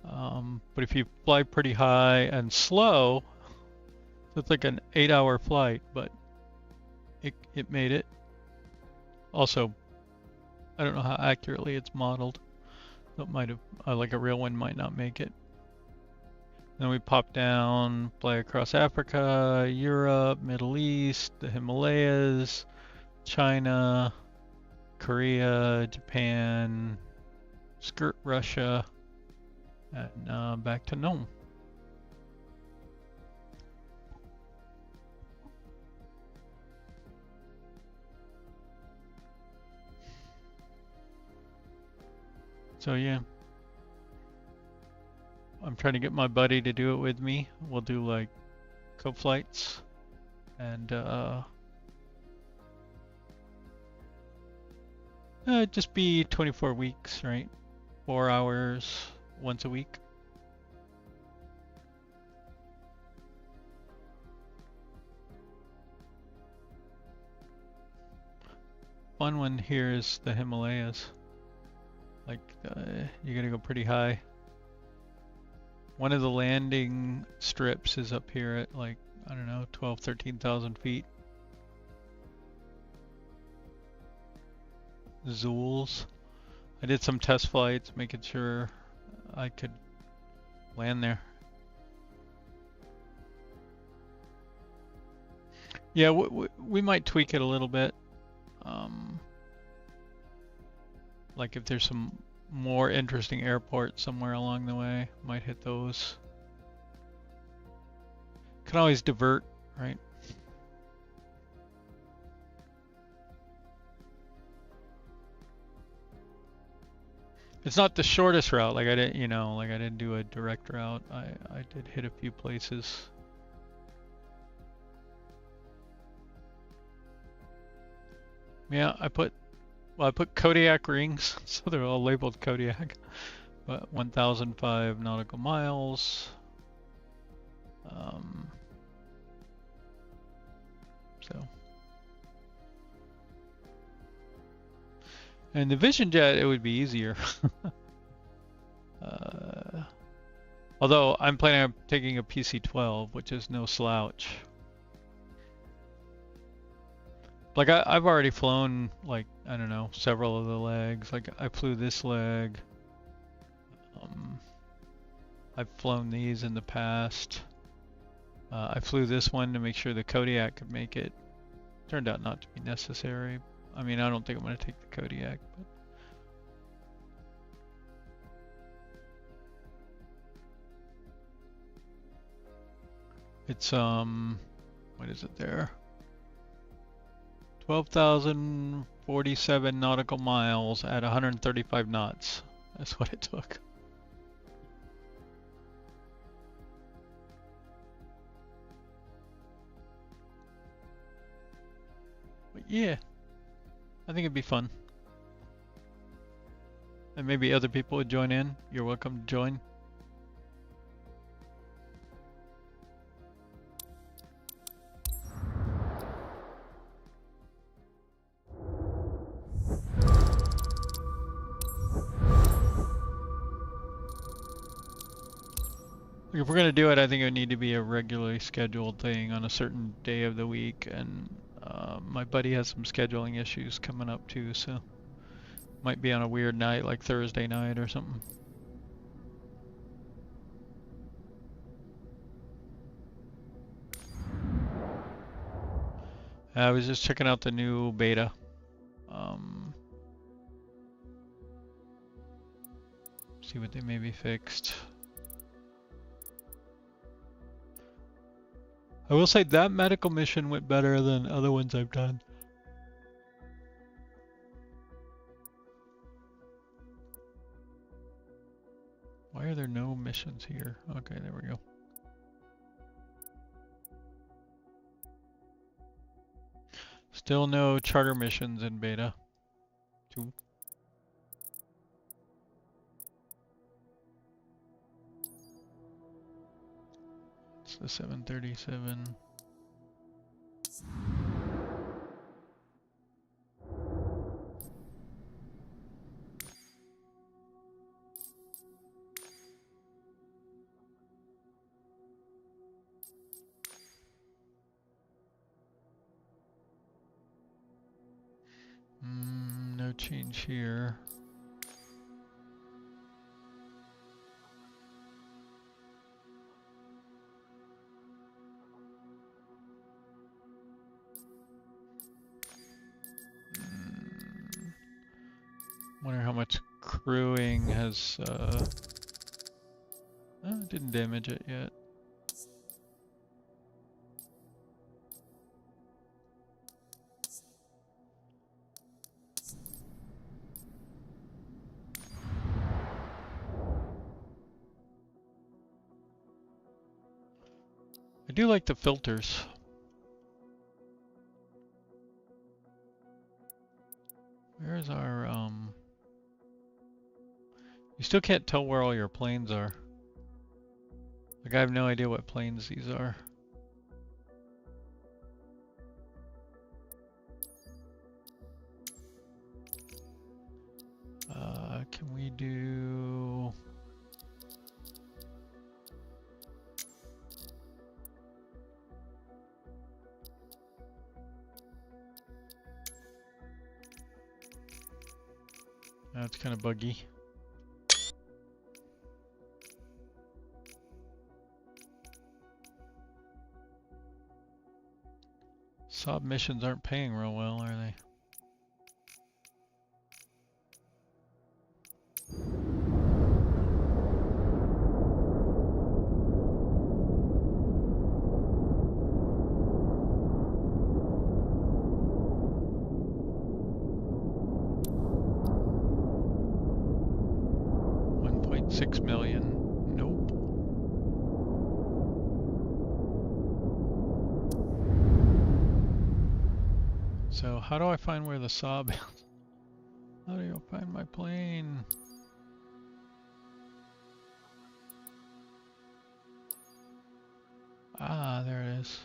but if you fly pretty high and slow, so it's like an 8-hour flight, but it made it. Also, I don't know how accurately it's modeled. That might have, like a real one might not make it. Then we pop down, fly across Africa, Europe, Middle East, the Himalayas, China, Korea, Japan, skirt Russia, and back to Nome. So yeah, I'm trying to get my buddy to do it with me. We'll do like co-flights and just be 24 weeks, right? 4 hours once a week. Fun one here is the Himalayas. Like, you gotta go pretty high. One of the landing strips is up here at like, I don't know, 12, 13,000 feet. Zools. I did some test flights, making sure I could land there. Yeah, we might tweak it a little bit. Like if there's some more interesting airports somewhere along the way, might hit those. Can always divert, right? It's not the shortest route. Like I didn't, you know, like I didn't do a direct route. I did hit a few places. Yeah, I put Kodiak rings, so they're all labeled Kodiak. But 1,005 nautical miles. So. And the Vision Jet, it would be easier. Although I'm planning on taking a PC-12, which is no slouch. Like I've already flown, like, I don't know, several of the legs. Like I flew this leg. I've flown these in the past. I flew this one to make sure the Kodiak could make it. Turned out not to be necessary. I mean, I don't think I'm going to take the Kodiak, but it's what is it there? 12,047 nautical miles at 135 knots. That's what it took. But yeah, I think it'd be fun. And maybe other people would join in. You're welcome to join. If we're going to do it, I think it would need to be a regularly scheduled thing on a certain day of the week. And my buddy has some scheduling issues coming up too, so might be on a weird night like Thursday night or something. I was just checking out the new beta. See what they maybe fixed. I will say that medical mission went better than other ones I've done. Why are there no missions here? Okay, there we go. Still no charter missions in beta 2. It's the 737. No change here. Wonder how much crewing has didn't damage it yet. I do like the filters. Where's our you still can't tell where all your planes are. Like I have no idea what planes these are. Can we do that's kind of buggy. Sob missions aren't paying real well, are they? 6 million. Nope. So how do I find where the Saab is? How do you find my plane? Ah, there it is.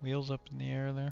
Wheels up in the air there.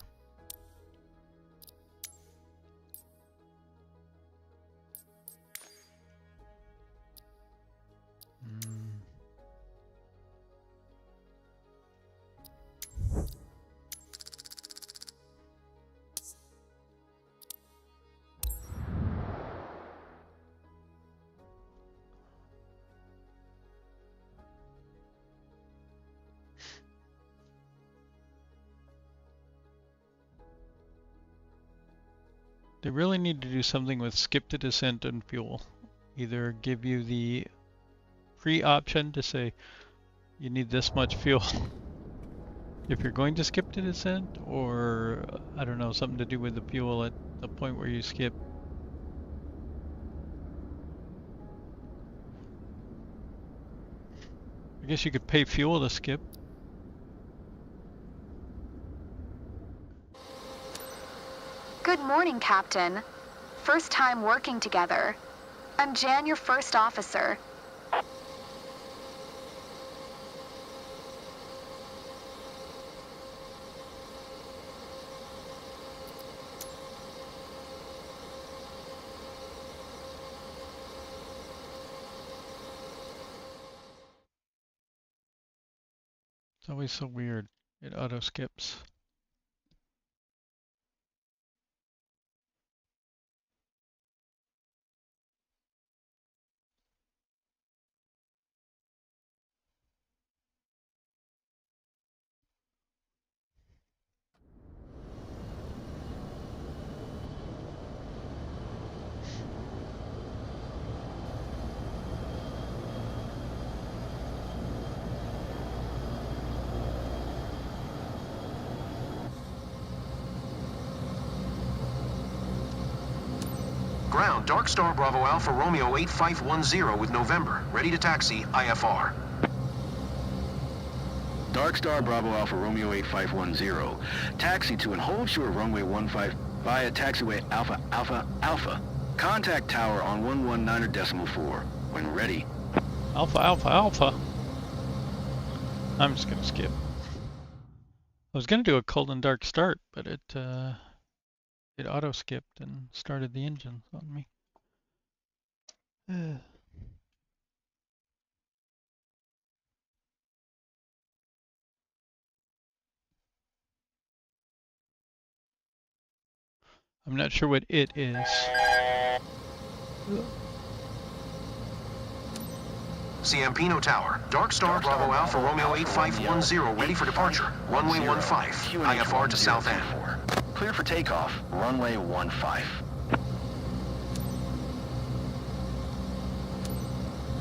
They really need to do something with skip to descent and fuel. Either give you the free option to say you need this much fuel if you're going to skip to descent, or I don't know, something to do with the fuel at the point where you skip. I guess you could pay fuel to skip. Good morning, Captain. First time working together. I'm Jan, your first officer. It's always so weird. It auto skips. Ground, Dark Star Bravo Alpha Romeo 8510 with November. Ready to taxi, IFR. Dark Star Bravo Alpha Romeo 8510. Taxi to and hold short runway 15 via taxiway Alpha Alpha Alpha. Contact tower on 119.4. When ready. Alpha Alpha Alpha. I'm just gonna skip. I was gonna do a cold and dark start, but it auto skipped and started the engines on me. I'm not sure what it is. Ciampino Tower, Dark Star Bravo Alpha Romeo 8510 ready for departure. Runway 15, IFR to South End. Clear for takeoff, runway 15.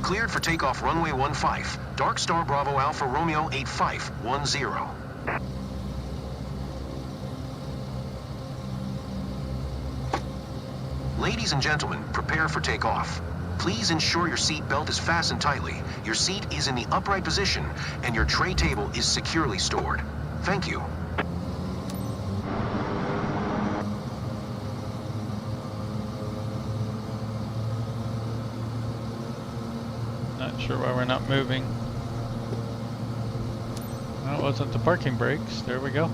Cleared for takeoff, runway 15, Dark Star Bravo Alpha Romeo 8510. Ladies and gentlemen, prepare for takeoff. Please ensure your seat belt is fastened tightly, your seat is in the upright position, and your tray table is securely stored. Thank you. Not sure why we're not moving. Well, it wasn't the parking brakes. There we go.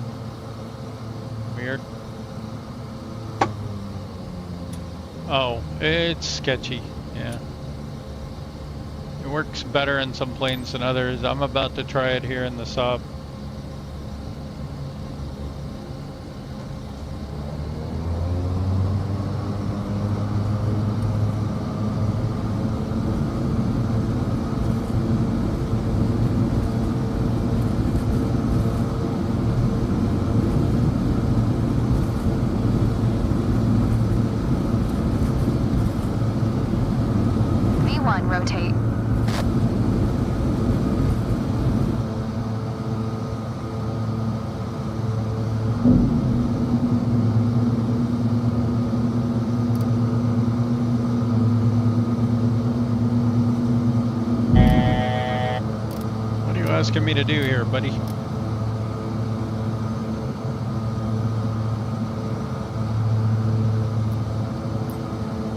Weird. Oh, it's sketchy. Yeah. It works better in some planes than others. I'm about to try it here in the sub. V1, rotate. What are you asking me to do here, buddy?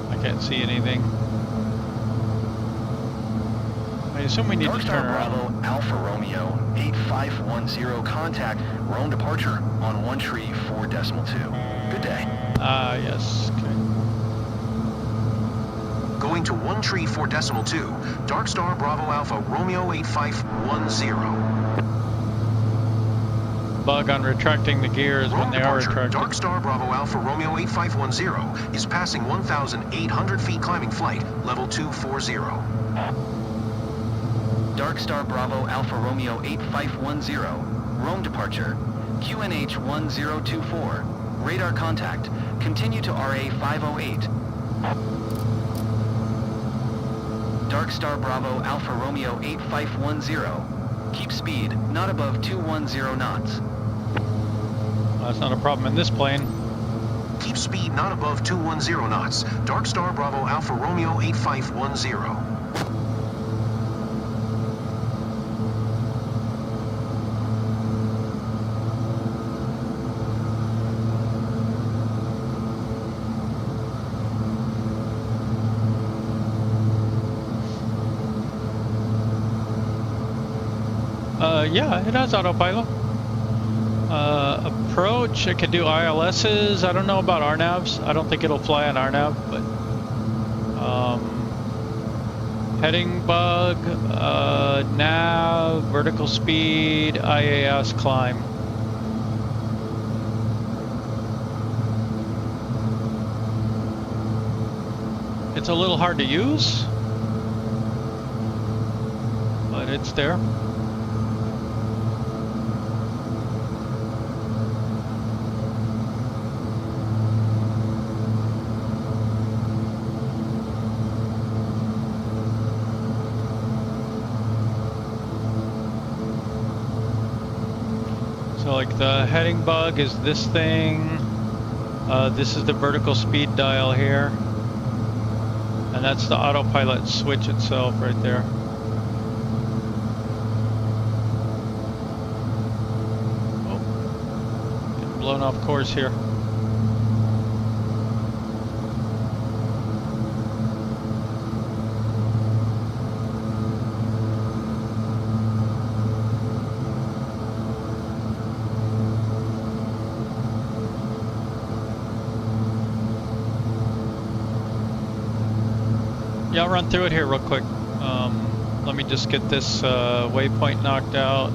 I can't see anything. I assume we need to turn around. Bravo Alpha Romeo 8510, contact Rome departure on 134.2. Good day. Ah, yes. Okay. Going to 134.2, Dark Star Bravo Alpha Romeo 8510. Bug on retracting the gears when they are retracted. Dark Star Bravo Alpha Romeo 8510 is passing 1,800 feet climbing flight, level 240. Dark Star Bravo Alpha Romeo 8510, Rome departure, QNH 1024, radar contact, continue to RA 508. Dark Star Bravo Alpha Romeo 8510, keep speed not above 210 knots. That's not a problem in this plane. Keep speed not above 210 knots. Dark Star Bravo Alpha Romeo 8510. Yeah, it has autopilot. Approach, it can do ILSs. I don't know about RNAVs. I don't think it'll fly on RNAV, but heading bug, nav, vertical speed, IAS climb. It's a little hard to use, but it's there. So like the heading bug is this thing. This is the vertical speed dial here. And that's the autopilot switch itself right there. Oh, getting blown off course here. Yeah, I'll run through it here real quick. Let me just get this waypoint knocked out.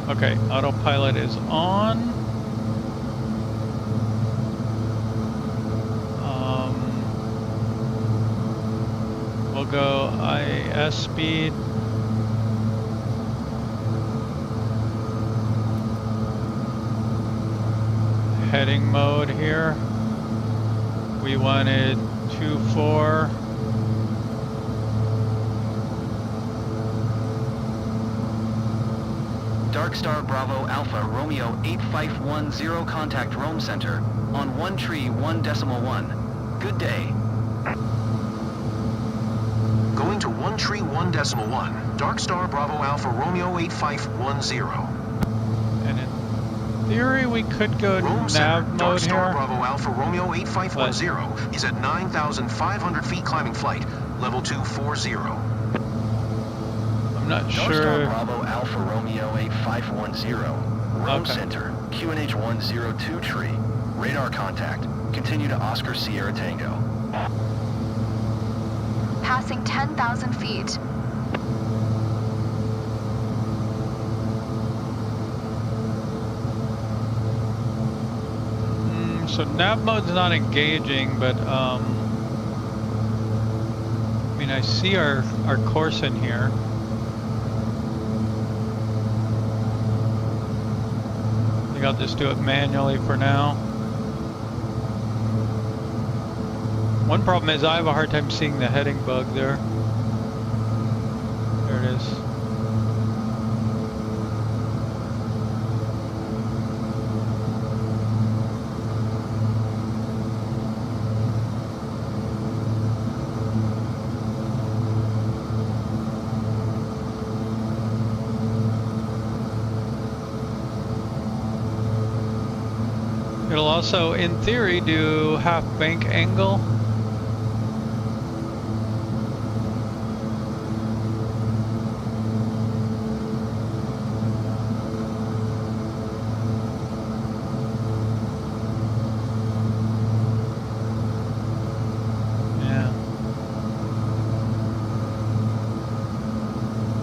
Okay, autopilot is on. We'll go IS speed. heading mode here. We wanted 2-4. Dark Star Bravo Alpha Romeo 8510 contact Rome Center on 1-1. Good day. Going to 1-1. Dark Star Bravo Alpha Romeo 8510. And in theory, we could go Rome nav Center, mode Dark Star here. Bravo Alpha Romeo 8510 is at 9,500 feet climbing flight, level 240. I'm not Dark Star sure. Bravo Alpha Romeo 8510. Rome Okay. Center, QNH 102 tree. Radar contact. Continue to Oscar Sierra Tango. Passing 10,000 feet. So nav mode's not engaging, but I mean, I see our course in here. I think I'll just do it manually for now. One problem is I have a hard time seeing the heading bug there. There it is. It'll also, in theory, do half bank angle. Yeah.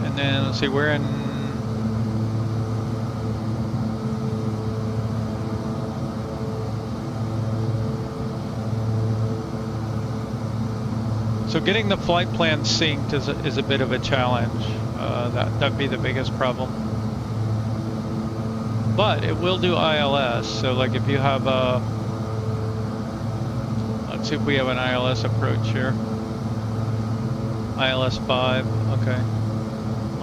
And then, let's see, we're in... So getting the flight plan synced is a bit of a challenge. That'd be the biggest problem. But it will do ILS. So like if you have a, let's see if we have an ILS approach here. ILS 5, okay.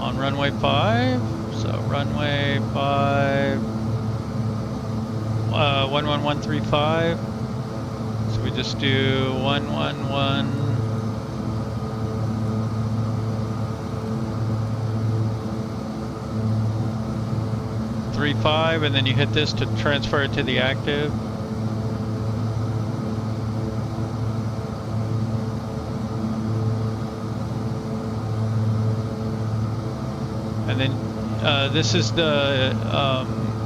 On runway 5. So runway 5, 11135. So we just do 111. 35, and then you hit this to transfer it to the active. And then this is the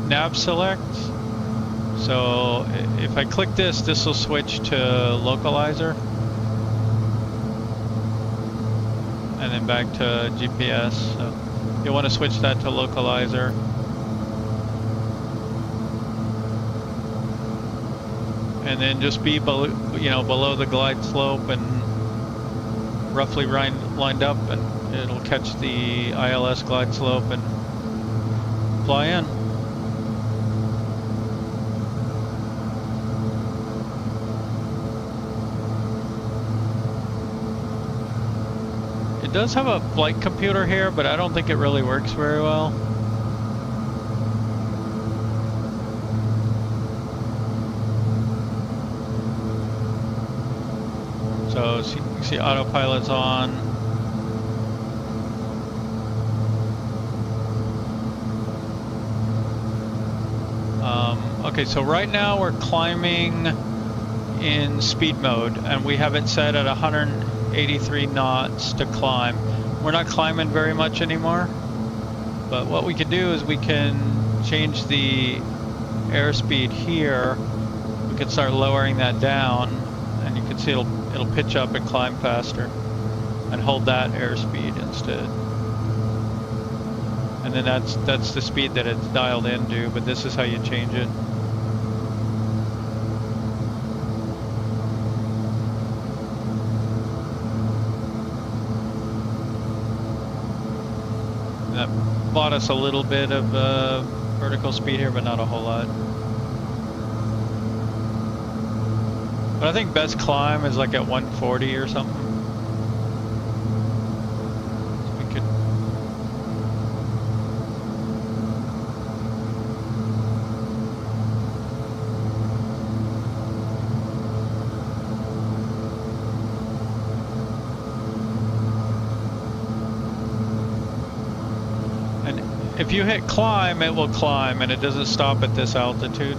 nav select. So if I click this, this will switch to localizer. And then back to GPS. So you want to switch that to localizer. And then just be below, below the glide slope and roughly lined up, and it'll catch the ILS glide slope and fly in. It does have a flight computer here, but I don't think it really works very well. So you can see autopilot's on. Okay, so right now we're climbing in speed mode, and we have it set at 183 knots to climb. We're not climbing very much anymore, but what we can do is we can change the airspeed here. We can start lowering that down, and you can see it'll pitch up and climb faster, and hold that airspeed instead. And then that's the speed that it's dialed into, but this is how you change it. And that bought us a little bit of vertical speed here, but not a whole lot. But I think best climb is like at 140 or something. So we could. And if you hit climb, it will climb, and it doesn't stop at this altitude.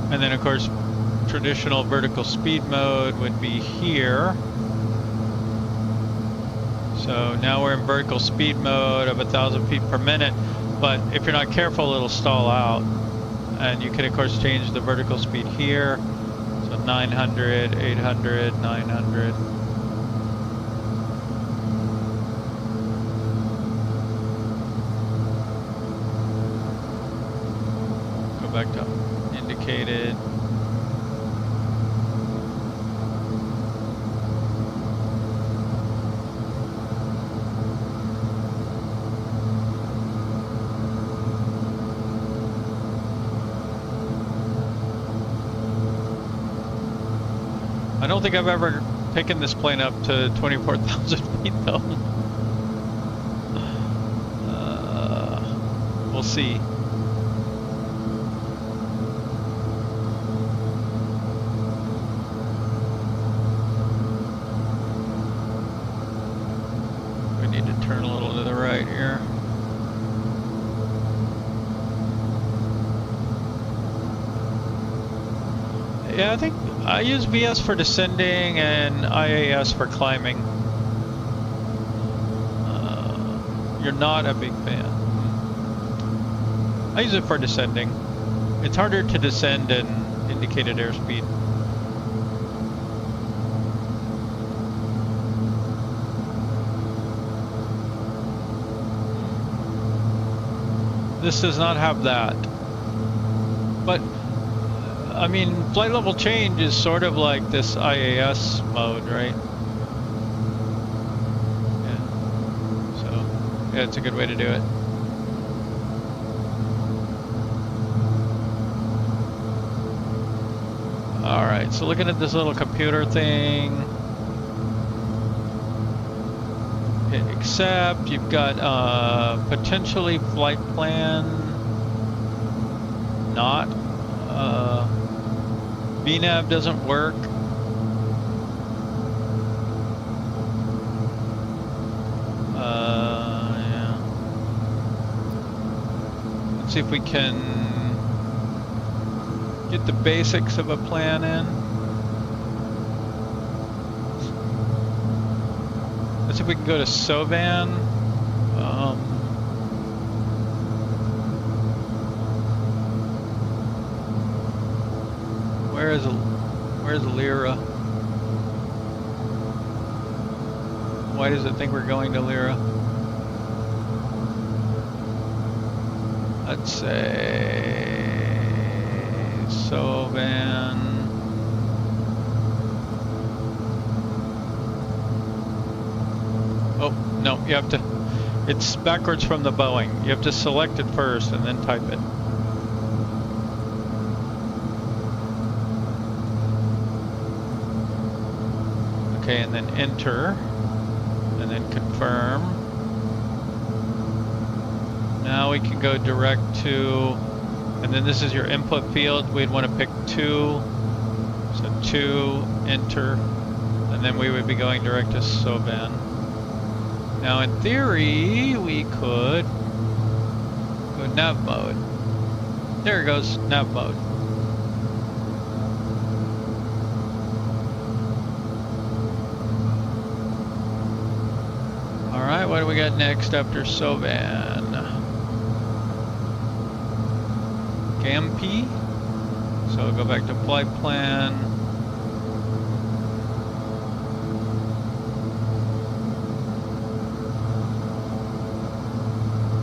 And then of course, traditional vertical speed mode would be here. So now we're in vertical speed mode of 1,000 feet per minute, but if you're not careful, it'll stall out. And you can of course change the vertical speed here. So 900, 800, 900. Go back to indicated. I don't think I've ever taken this plane up to 24,000 feet though. We'll see. We need to turn a little to the right here. Yeah, I think I use VS for descending and IAS for climbing. You're not a big fan. I use it for descending. It's harder to descend in indicated airspeed. This does not have that. But I mean, flight level change is sort of like this IAS mode, right? Yeah. So, yeah, it's a good way to do it. Alright, so looking at this little computer thing. Hit accept. You've got potentially flight plan. Not. VNAV doesn't work. Yeah. Let's see if we can get the basics of a plan in. Let's see if we can go to Sovan. Where's Lyra? Why does it think we're going to Lyra? Let's say Sovan. Oh, no, you have to, it's backwards from the Boeing. You have to select it first and then type it. Okay, and then enter, and then confirm. Now we can go direct to, and then this is your input field. We'd want to pick 2, so 2, enter, and then we would be going direct to Sovan. Now in theory, we could go nav mode. There it goes, nav mode. Alright, what do we got next after Sovan? GAMP. So go back to flight plan.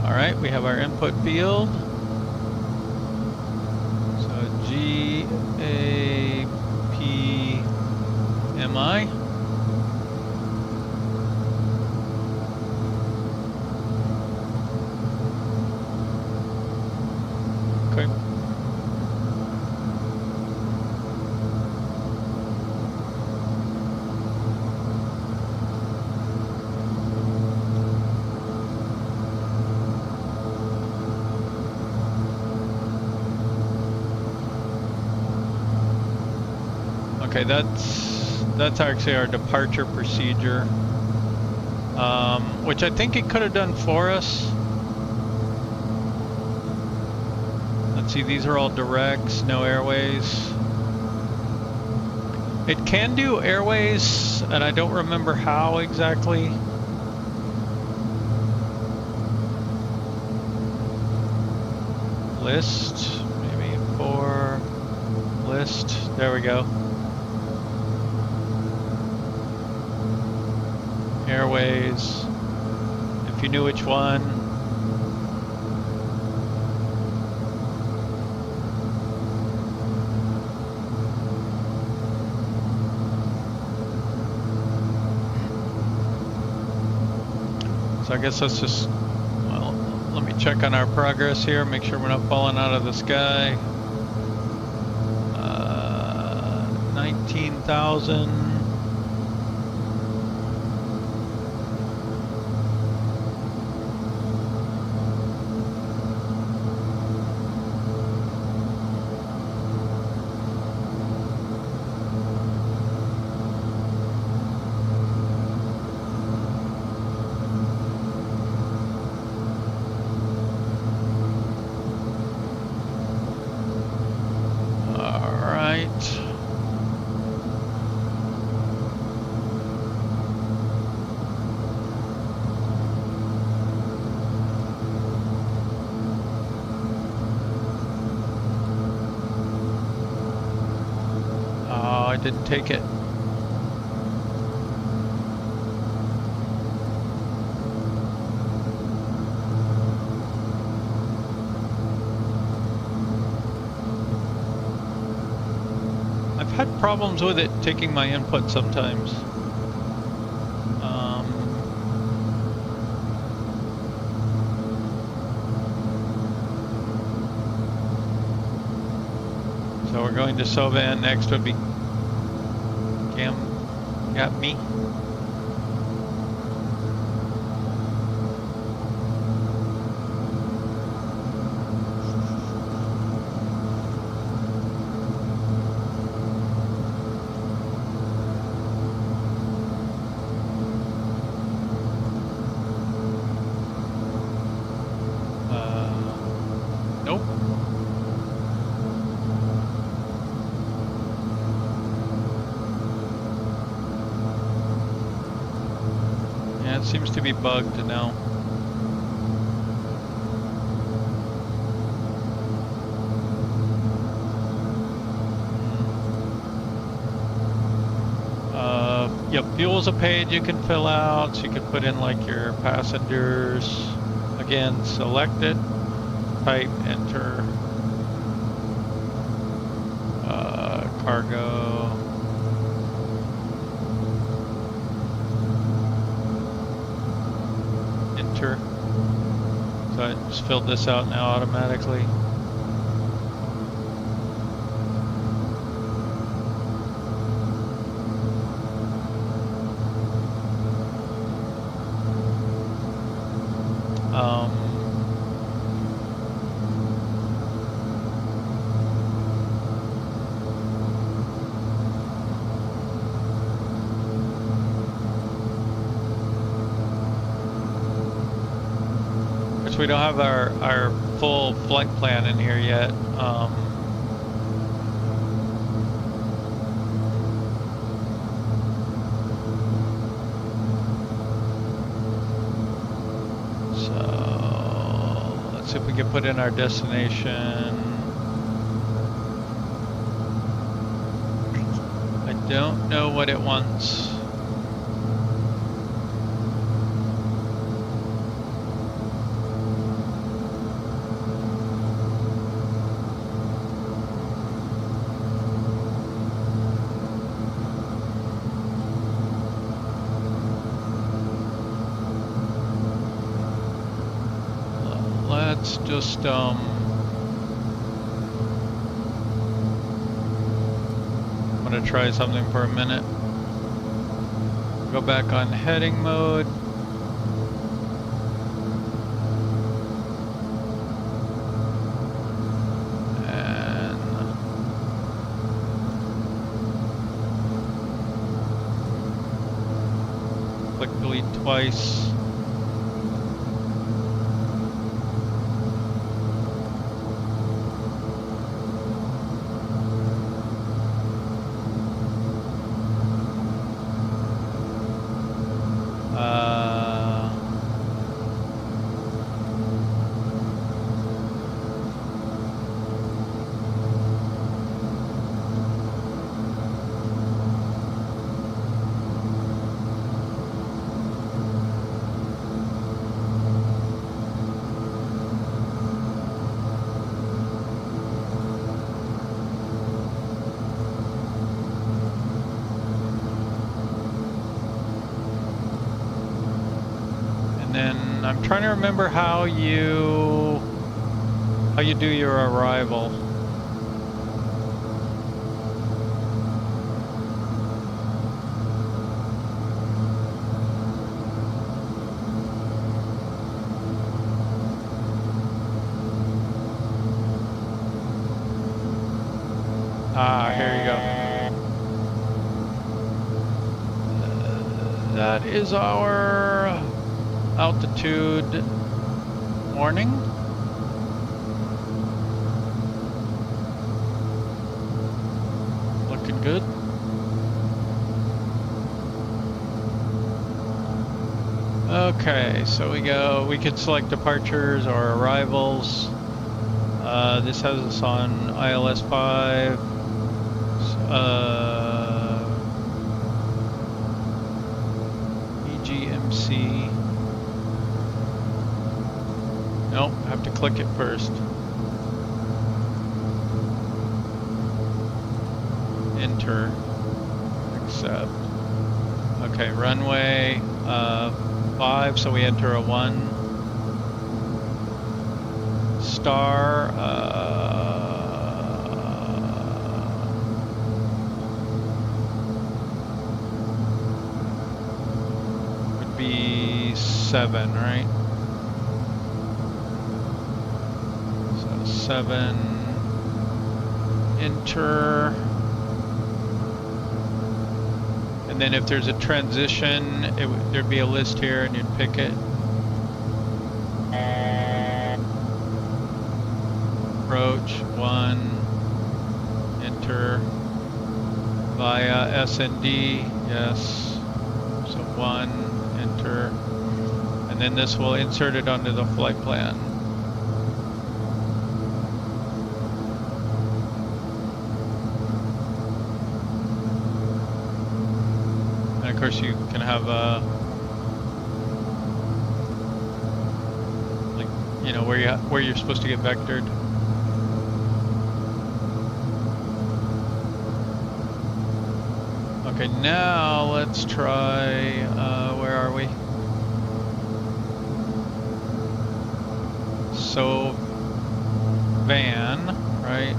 Alright, we have our input field. So GAP am I? Okay. Okay, that's actually our departure procedure, which I think it could have done for us. Let's see, these are all directs, no airways. It can do airways, and I don't remember how exactly. List, maybe for list, there we go. Airways, if you knew which one. So I guess let's just, well, let me check on our progress here, make sure we're not falling out of the sky. 19,000. Didn't take it. I've had problems with it taking my input sometimes. So we're going to Sovan. Next would be Got me. Nope. It seems to be bugged now. Yep, fuel's a page you can fill out, so you can put in like your passengers. Again, select it, type, enter, cargo. So I just filled this out now automatically. We don't have our full flight plan in here yet. So let's see if we can put in our destination. I don't know what it wants. let's just I'm gonna try something for a minute. Go back on heading mode. And click delete twice. I'm trying to remember how you do your arrival. Ah, here you go. That is our altitude warning. Looking good. Okay, so we could select departures or arrivals. This has us on ILS 5. EGMC. Nope, have to click it first. Enter. Accept. Okay, runway 5, so we enter a 1. Star, would be 7, right? 7, enter, and then if there's a transition, there'd be a list here and you'd pick it. Approach 1, enter, via SND, yes, so 1, enter, and then this will insert it onto the flight plan. Of course, you can have like, you know, where you're supposed to get vectored. Okay, now let's try. Where are we? So van, right?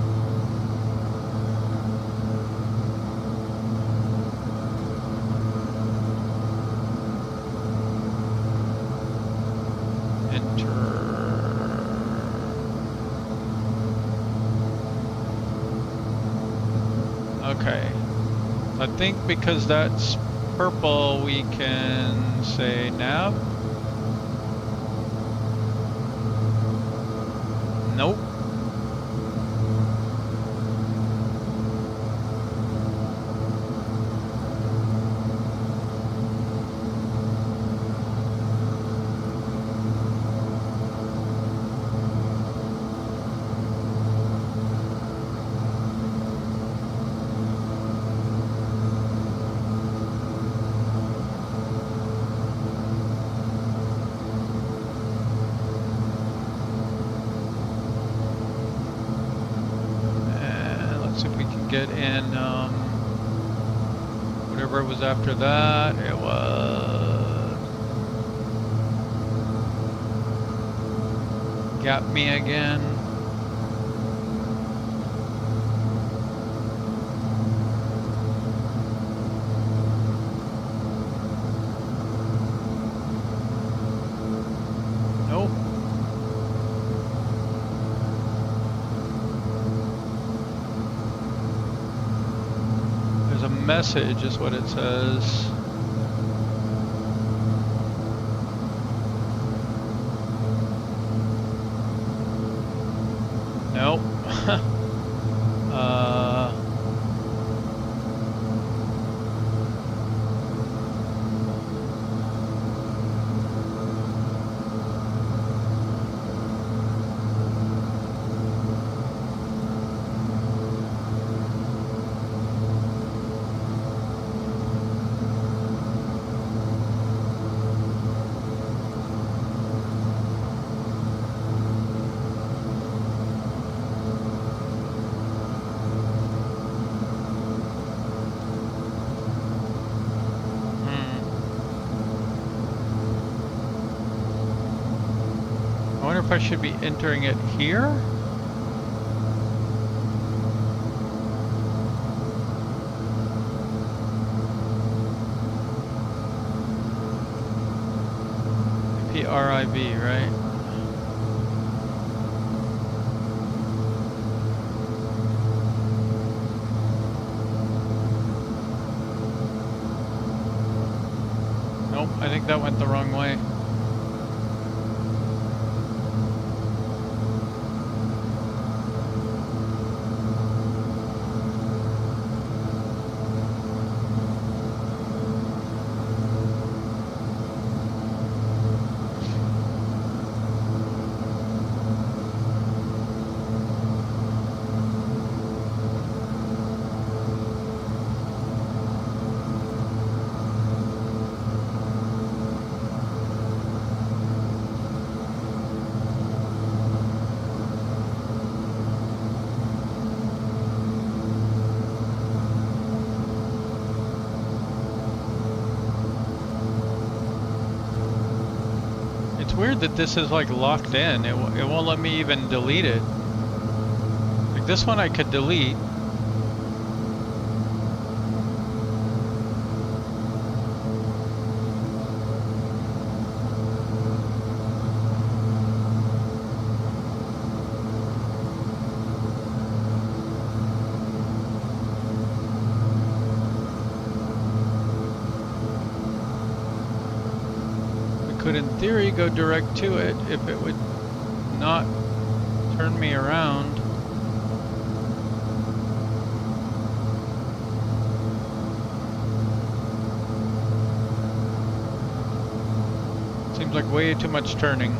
Okay, I think because that's purple, we can say nav. Nope. Get in whatever it was after that. It was Got me again. Nope. There's a message, is what it says. Nope. I wonder if I should be entering it here? PRIB, right? Nope, I think that went the wrong way. It's weird that this is like locked in. It won't let me even delete it. Like this one I could delete. Could in theory go direct to it if it would not turn me around. Seems like way too much turning.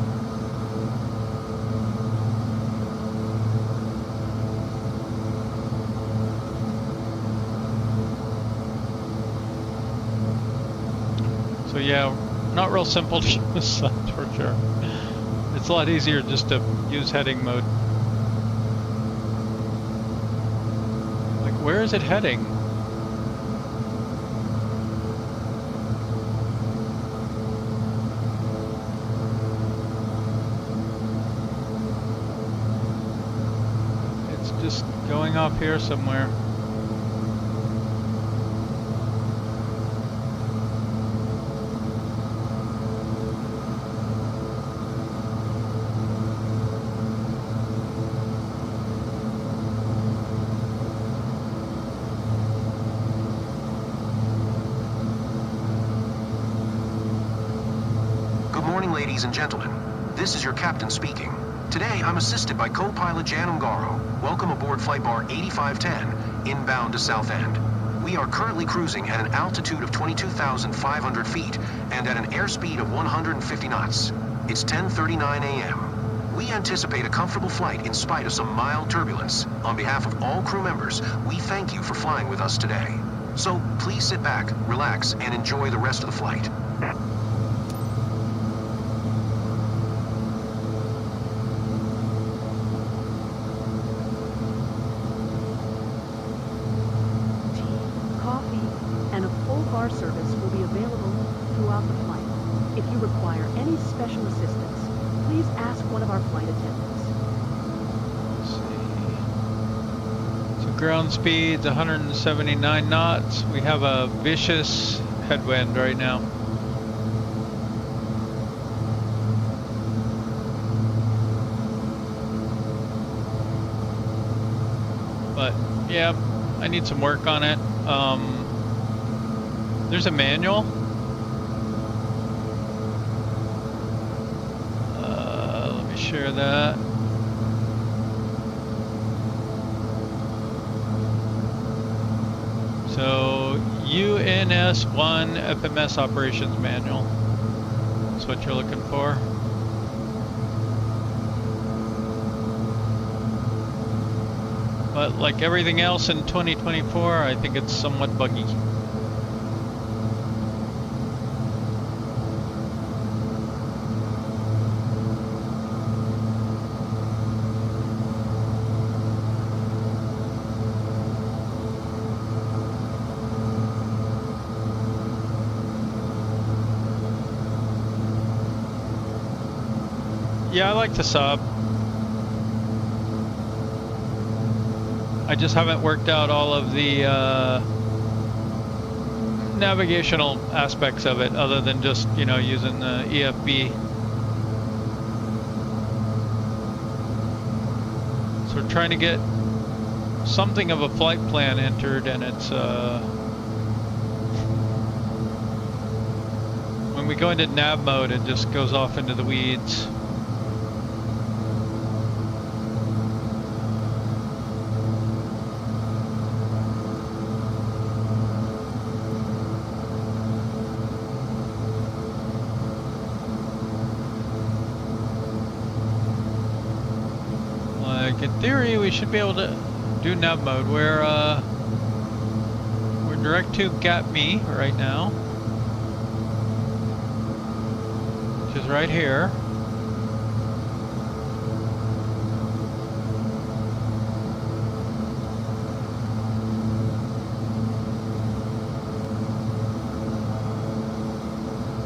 So yeah, not real simple to use for sure. It's a lot easier just to use heading mode. Like, where is it heading? It's just going off here somewhere. Ladies and gentlemen, this is your captain speaking. Today, I'm assisted by co-pilot Jan Ungaro. Welcome aboard Flight Bar 8510, inbound to Southend. We are currently cruising at an altitude of 22,500 feet and at an airspeed of 150 knots. It's 10:39 a.m. We anticipate a comfortable flight in spite of some mild turbulence. On behalf of all crew members, we thank you for flying with us today. So please sit back, relax, and enjoy the rest of the flight. Service will be available throughout the flight. If you require any special assistance, please ask one of our flight attendants. Let's see. So ground speed's 179 knots. We have a vicious headwind right now. But yeah, I need some work on it. There's a manual. Let me share that. So UNS1 FMS operations manual. That's what you're looking for. But like everything else in 2024, I think it's somewhat buggy. Yeah, I like the sub. I just haven't worked out all of the navigational aspects of it, other than just, you know, using the EFB. So we're trying to get something of a flight plan entered, and it's when we go into nav mode, it just goes off into the weeds. In theory, we should be able to do nav mode. We're direct to GATME right now, which is right here.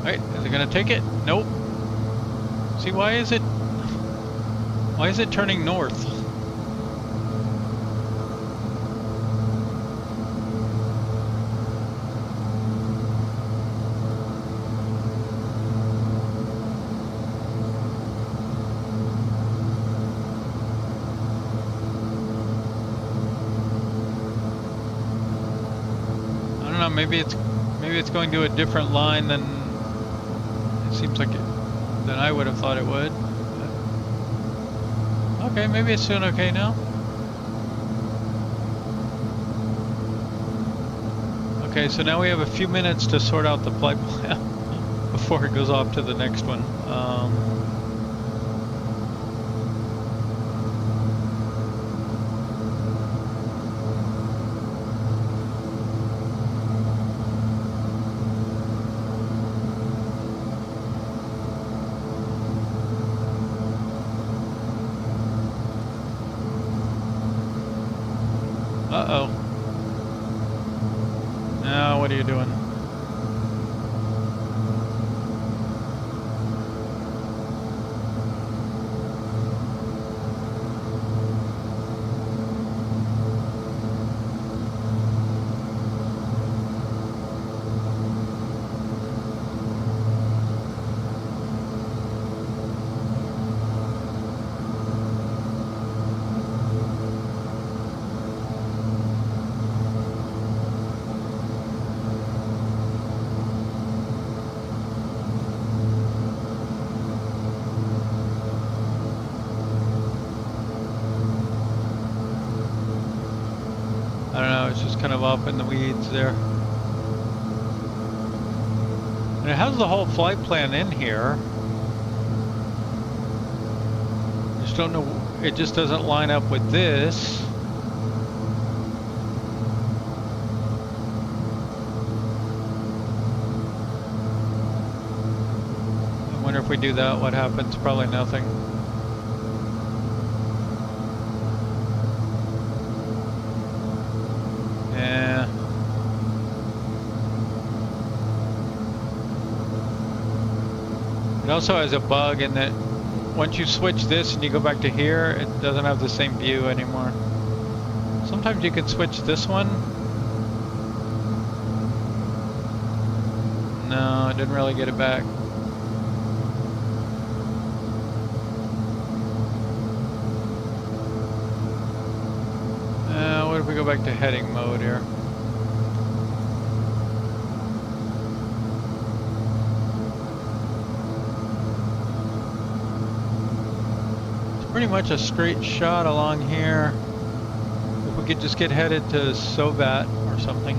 Right, is it gonna take it? Nope. See, why is it turning north? Maybe it's going to a different line than it seems like than I would have thought it would. But okay, maybe it's doing okay now. Okay, so now we have a few minutes to sort out the flight plan before it goes off to the next one. Uh-oh. Now, what are you doing? I don't know, it's just kind of off in the weeds there. And it has the whole flight plan in here. I just don't know, it just doesn't line up with this. I wonder if we do that, what happens? Probably nothing. It also has a bug in that once you switch this and you go back to here, it doesn't have the same view anymore. Sometimes you can switch this one. No, it didn't really get it back. What if we go back to heading mode here? It's pretty much a straight shot along here. If we could just get headed to Sovat or something.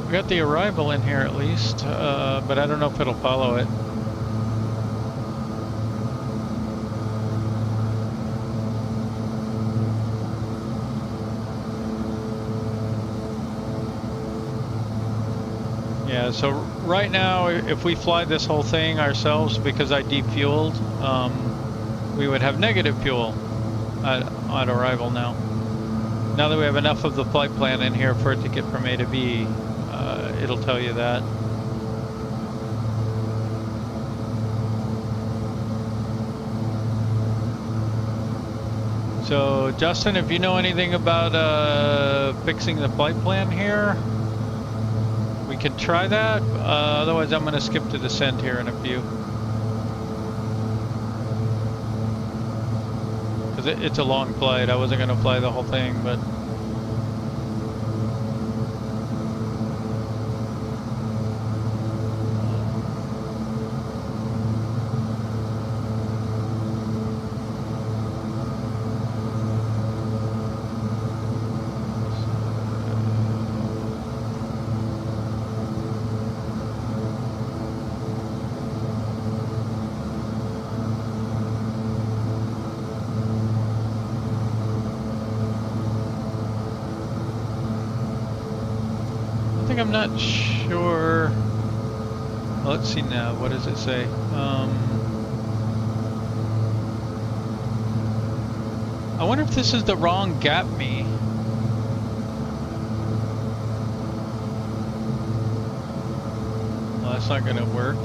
We got the arrival in here at least, but I don't know if it'll follow it. Yeah, so right now, if we fly this whole thing ourselves, because I defueled, we would have negative fuel on arrival now. Now that we have enough of the flight plan in here for it to get from A to B, it'll tell you that. So, Justin, if you know anything about fixing the flight plan here, we can try that. Otherwise, I'm going to skip to descent here in a few. Because it's a long flight. I wasn't going to fly the whole thing, but... I'm not sure. Well, let's see now. What does it say? I wonder if this is the wrong gap me. Well, that's not going to work.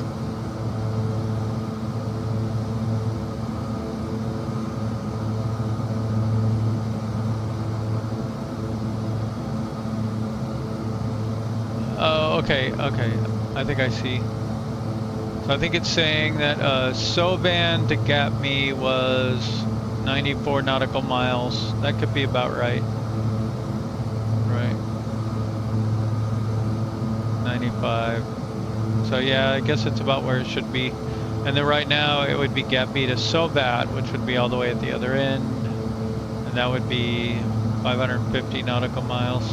Okay, I think I see. So I think it's saying that Sovan to Gapme was 94 nautical miles. That could be about right. Right. 95. So yeah, I guess it's about where it should be. And then right now it would be Gapme to Sovat, which would be all the way at the other end. And that would be 550 nautical miles.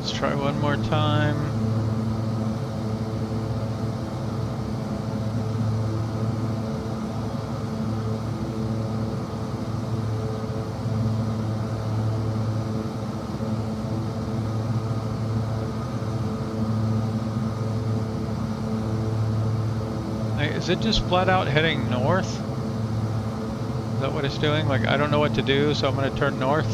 Let's try one more time. Is it just flat out heading north? Is that what it's doing? Like, I don't know what to do, so I'm going to turn north.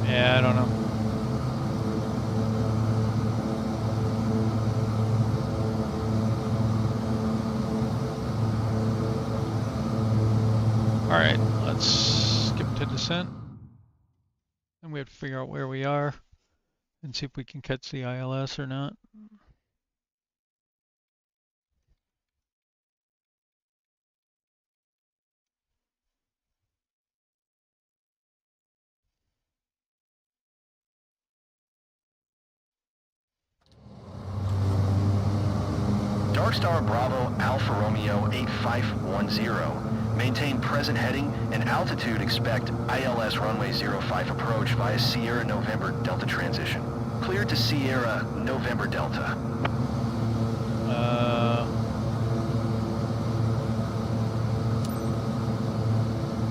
Yeah, I don't know. Alright, let's skip to descent. And we have to figure out where we are and see if we can catch the ILS or not. Darkstar Bravo Alpha Romeo 8510. Maintain present heading and altitude. Expect ILS runway 05 approach via Sierra November Delta transition. Cleared to Sierra November Delta.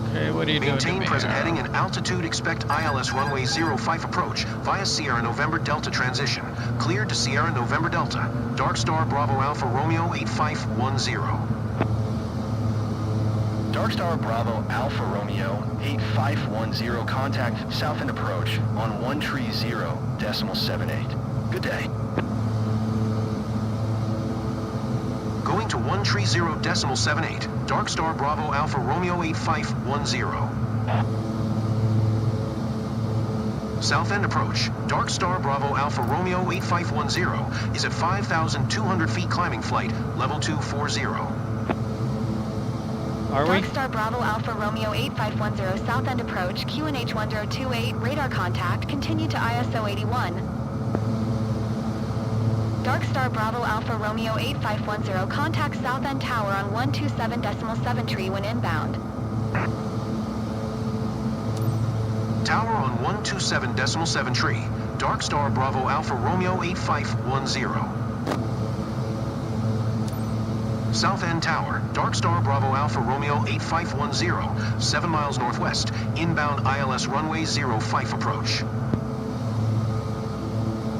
Okay, what are you doing to me? Maintain present heading and altitude. Expect ILS runway 05 approach via Sierra November Delta transition. Cleared to Sierra November Delta. Darkstar Bravo Alpha Romeo 8510. Darkstar Bravo Alpha Romeo 8510. Contact south end approach on 130.78. Good day. Going to 130.78. Darkstar Bravo Alpha Romeo 8510. South end approach. Darkstar Bravo Alpha Romeo 8510 is at 5,200 feet climbing flight, level 240. Are we? Darkstar Bravo Alpha Romeo 8510 south end approach, QNH 1028, radar contact, continue to ISO 81. Darkstar Bravo Alpha Romeo 8510, contact south end tower on 127.7 tree when inbound. Tower on 127.7 tree. Darkstar Bravo Alpha Romeo 8510. South End Tower, Darkstar Bravo Alpha Romeo 8510, 7 miles northwest, inbound ILS runway 05 approach.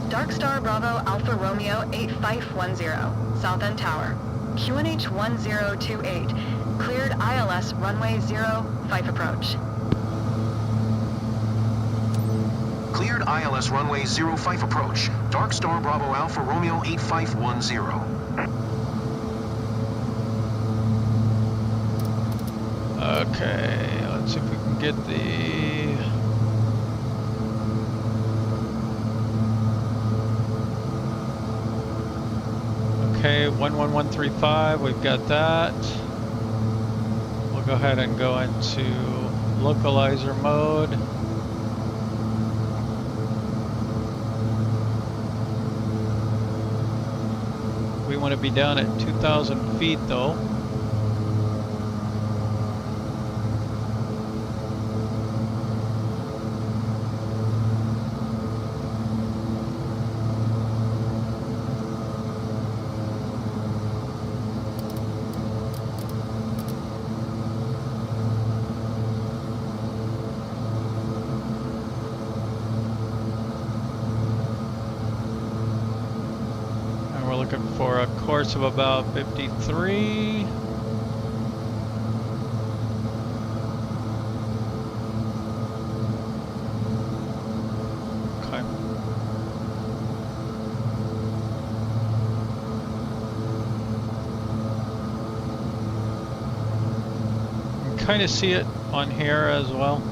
Darkstar Bravo Alpha Romeo 8510, South End Tower, QNH 1028, cleared ILS runway 05 approach. Cleared ILS runway 05 approach, Darkstar Bravo Alpha Romeo 8510. Okay, let's see if we can get the... Okay, 11135, we've got that. We'll go ahead and go into localizer mode. We want to be down at 2,000 feet though. For a course of about 53. Okay. You can kind of see it on here as well.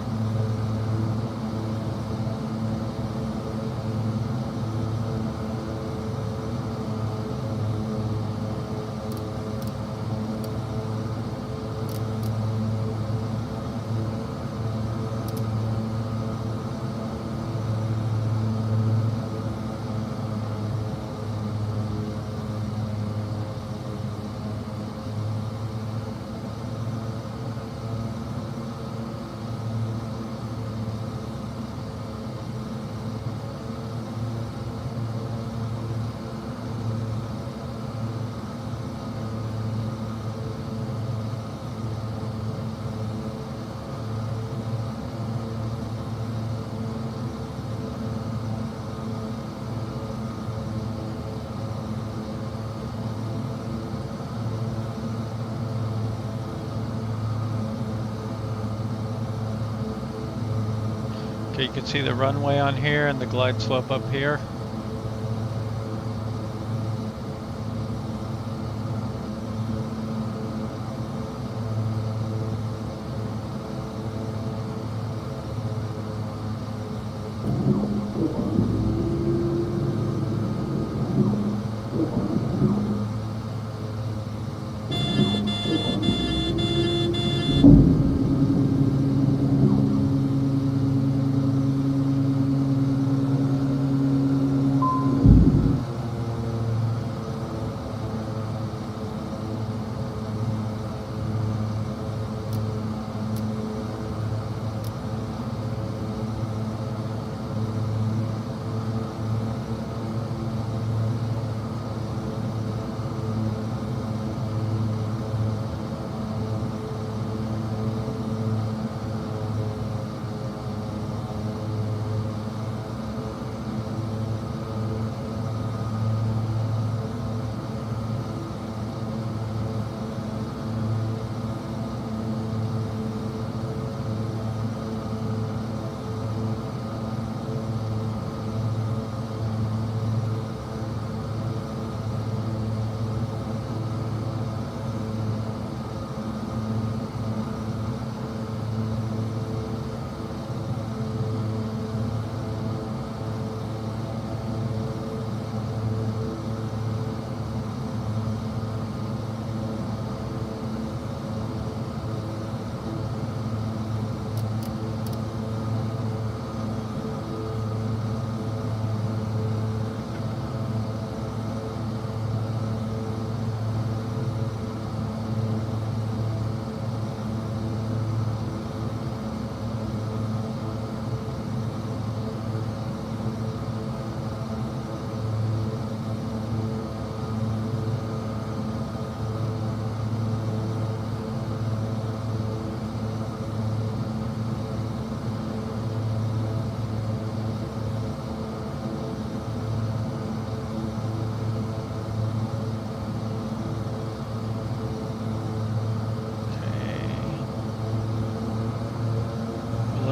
Okay, you can see the runway on here and the glide slope up here.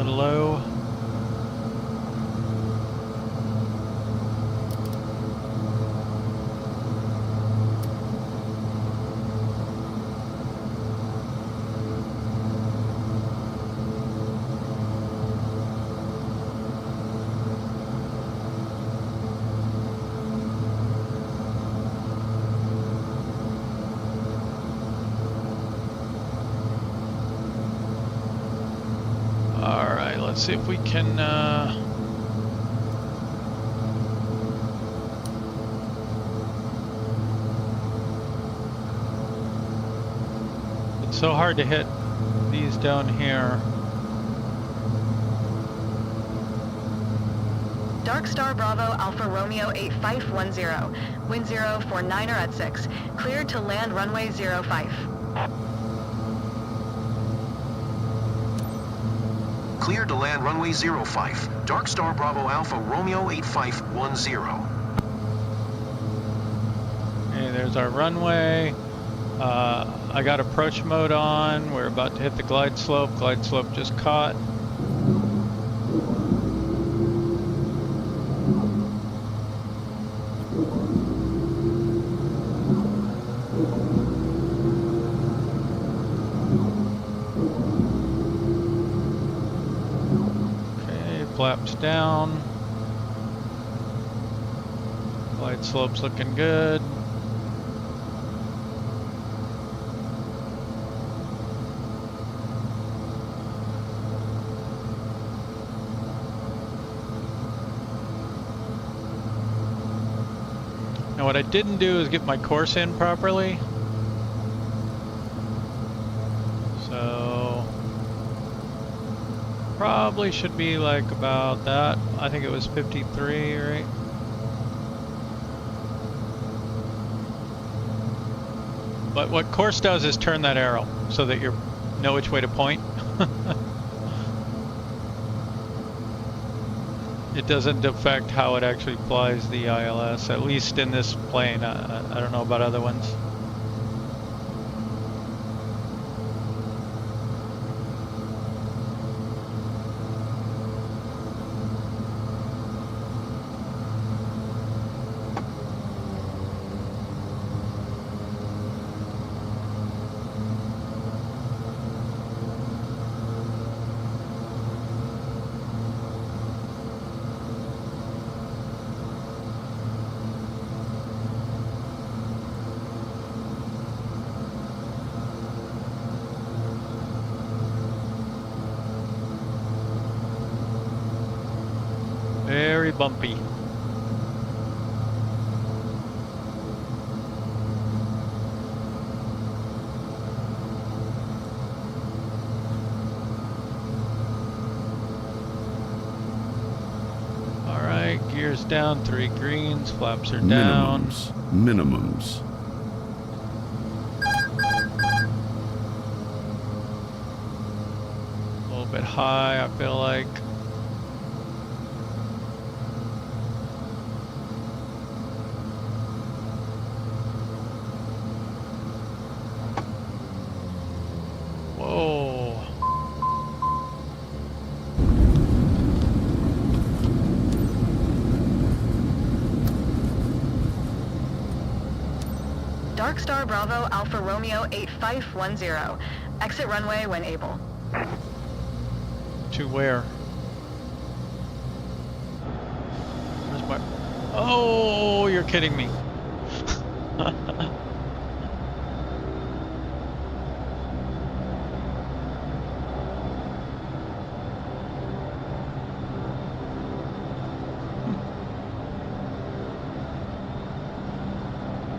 Low. Let's see if we can it's so hard to hit these down here. Dark Star Bravo Alpha Romeo 8510, wind 0 for 9er at 6, cleared to land runway 05. Cleared to land runway 05. Dark Star Bravo Alpha Romeo 8510. Okay, there's our runway. I got approach mode on. We're about to hit the glide slope. Glide slope just caught. Flaps down. Glide slope's looking good. Now what I didn't do is get my course in properly. Probably should be like about that. I think it was 53, right? But what course does is turn that arrow so that you know which way to point. It doesn't affect how it actually applies the ILS, at least in this plane. I don't know about other ones. Very bumpy. Alright, gears down, 3 greens, flaps are down. Minimums. A little bit high, I feel like. Whoa. Dark Star Bravo Alpha Romeo 8510. Exit runway when able. To where? Where's my... Oh, you're kidding me.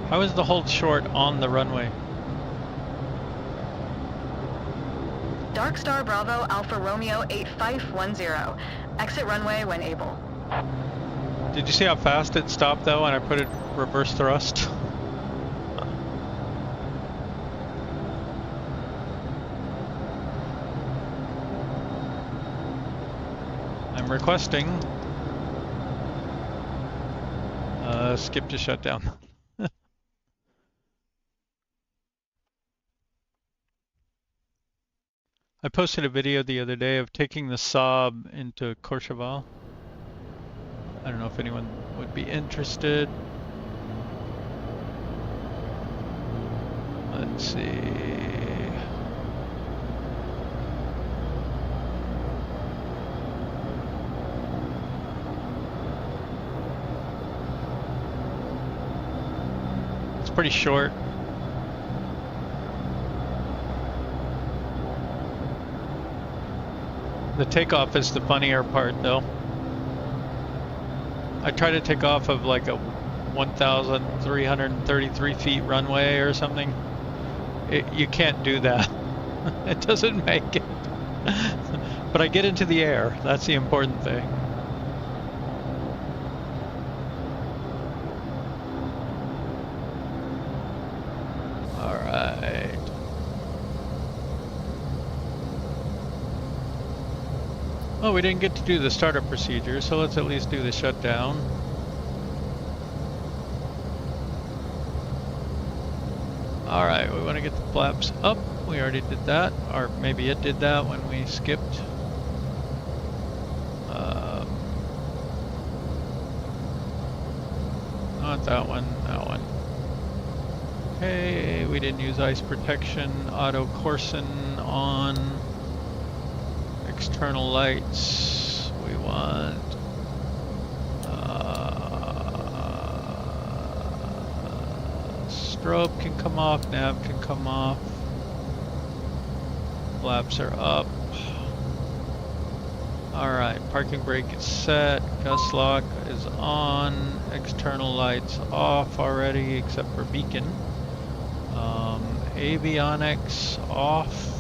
How is the hold short on the runway? Dark Star Bravo Alpha Romeo 8510. Exit runway when able. Did you see how fast it stopped though when I put it reverse thrust? I'm requesting skip to shutdown. I posted a video the other day of taking the Saab into Courchevel. I don't know if anyone would be interested. Let's see. It's pretty short. The takeoff is the funnier part though. I try to take off of like a 1,333 feet runway or something. You can't do that. It doesn't make it. But I get into the air. That's the important thing. All right. Oh, we didn't get to do the startup procedure, so let's at least do the shutdown. Alright, we want to get the flaps up. We already did that, or maybe it did that when we skipped. Not that one, that one. Okay, we didn't use ice protection. Auto Corson on. External lights, we want strobe can come off, nav can come off, flaps are up. Alright, parking brake is set, gust lock is on, external lights off already except for beacon. Avionics off.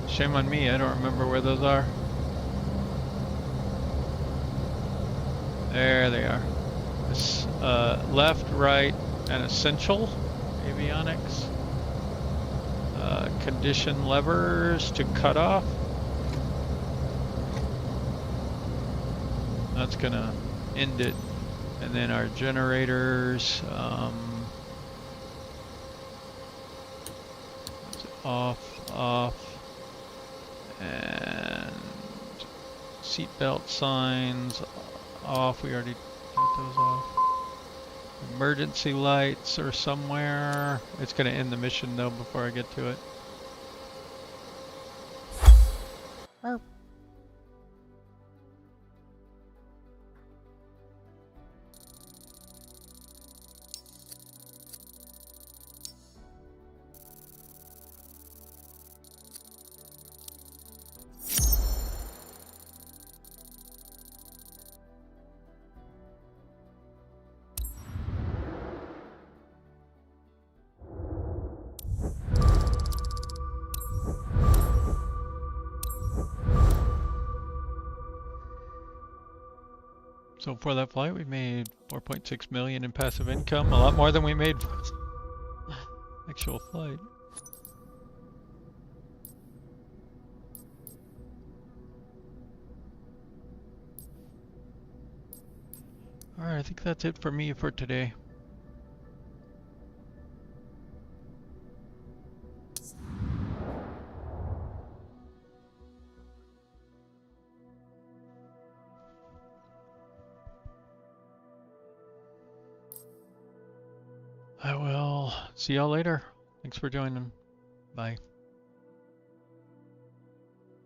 Shame on me, I don't remember where those are. There they are. This, left, right, and essential avionics. Condition levers to cut off. That's gonna end it. And then our generators, off. And seatbelt signs off. We already got those off. Emergency lights are somewhere. It's going to end the mission though before I get to it. Oh. So for that flight, we made 4.6 million in passive income, a lot more than we made actual flight. All right, I think that's it for me for today. I will see y'all later. Thanks for joining. Bye.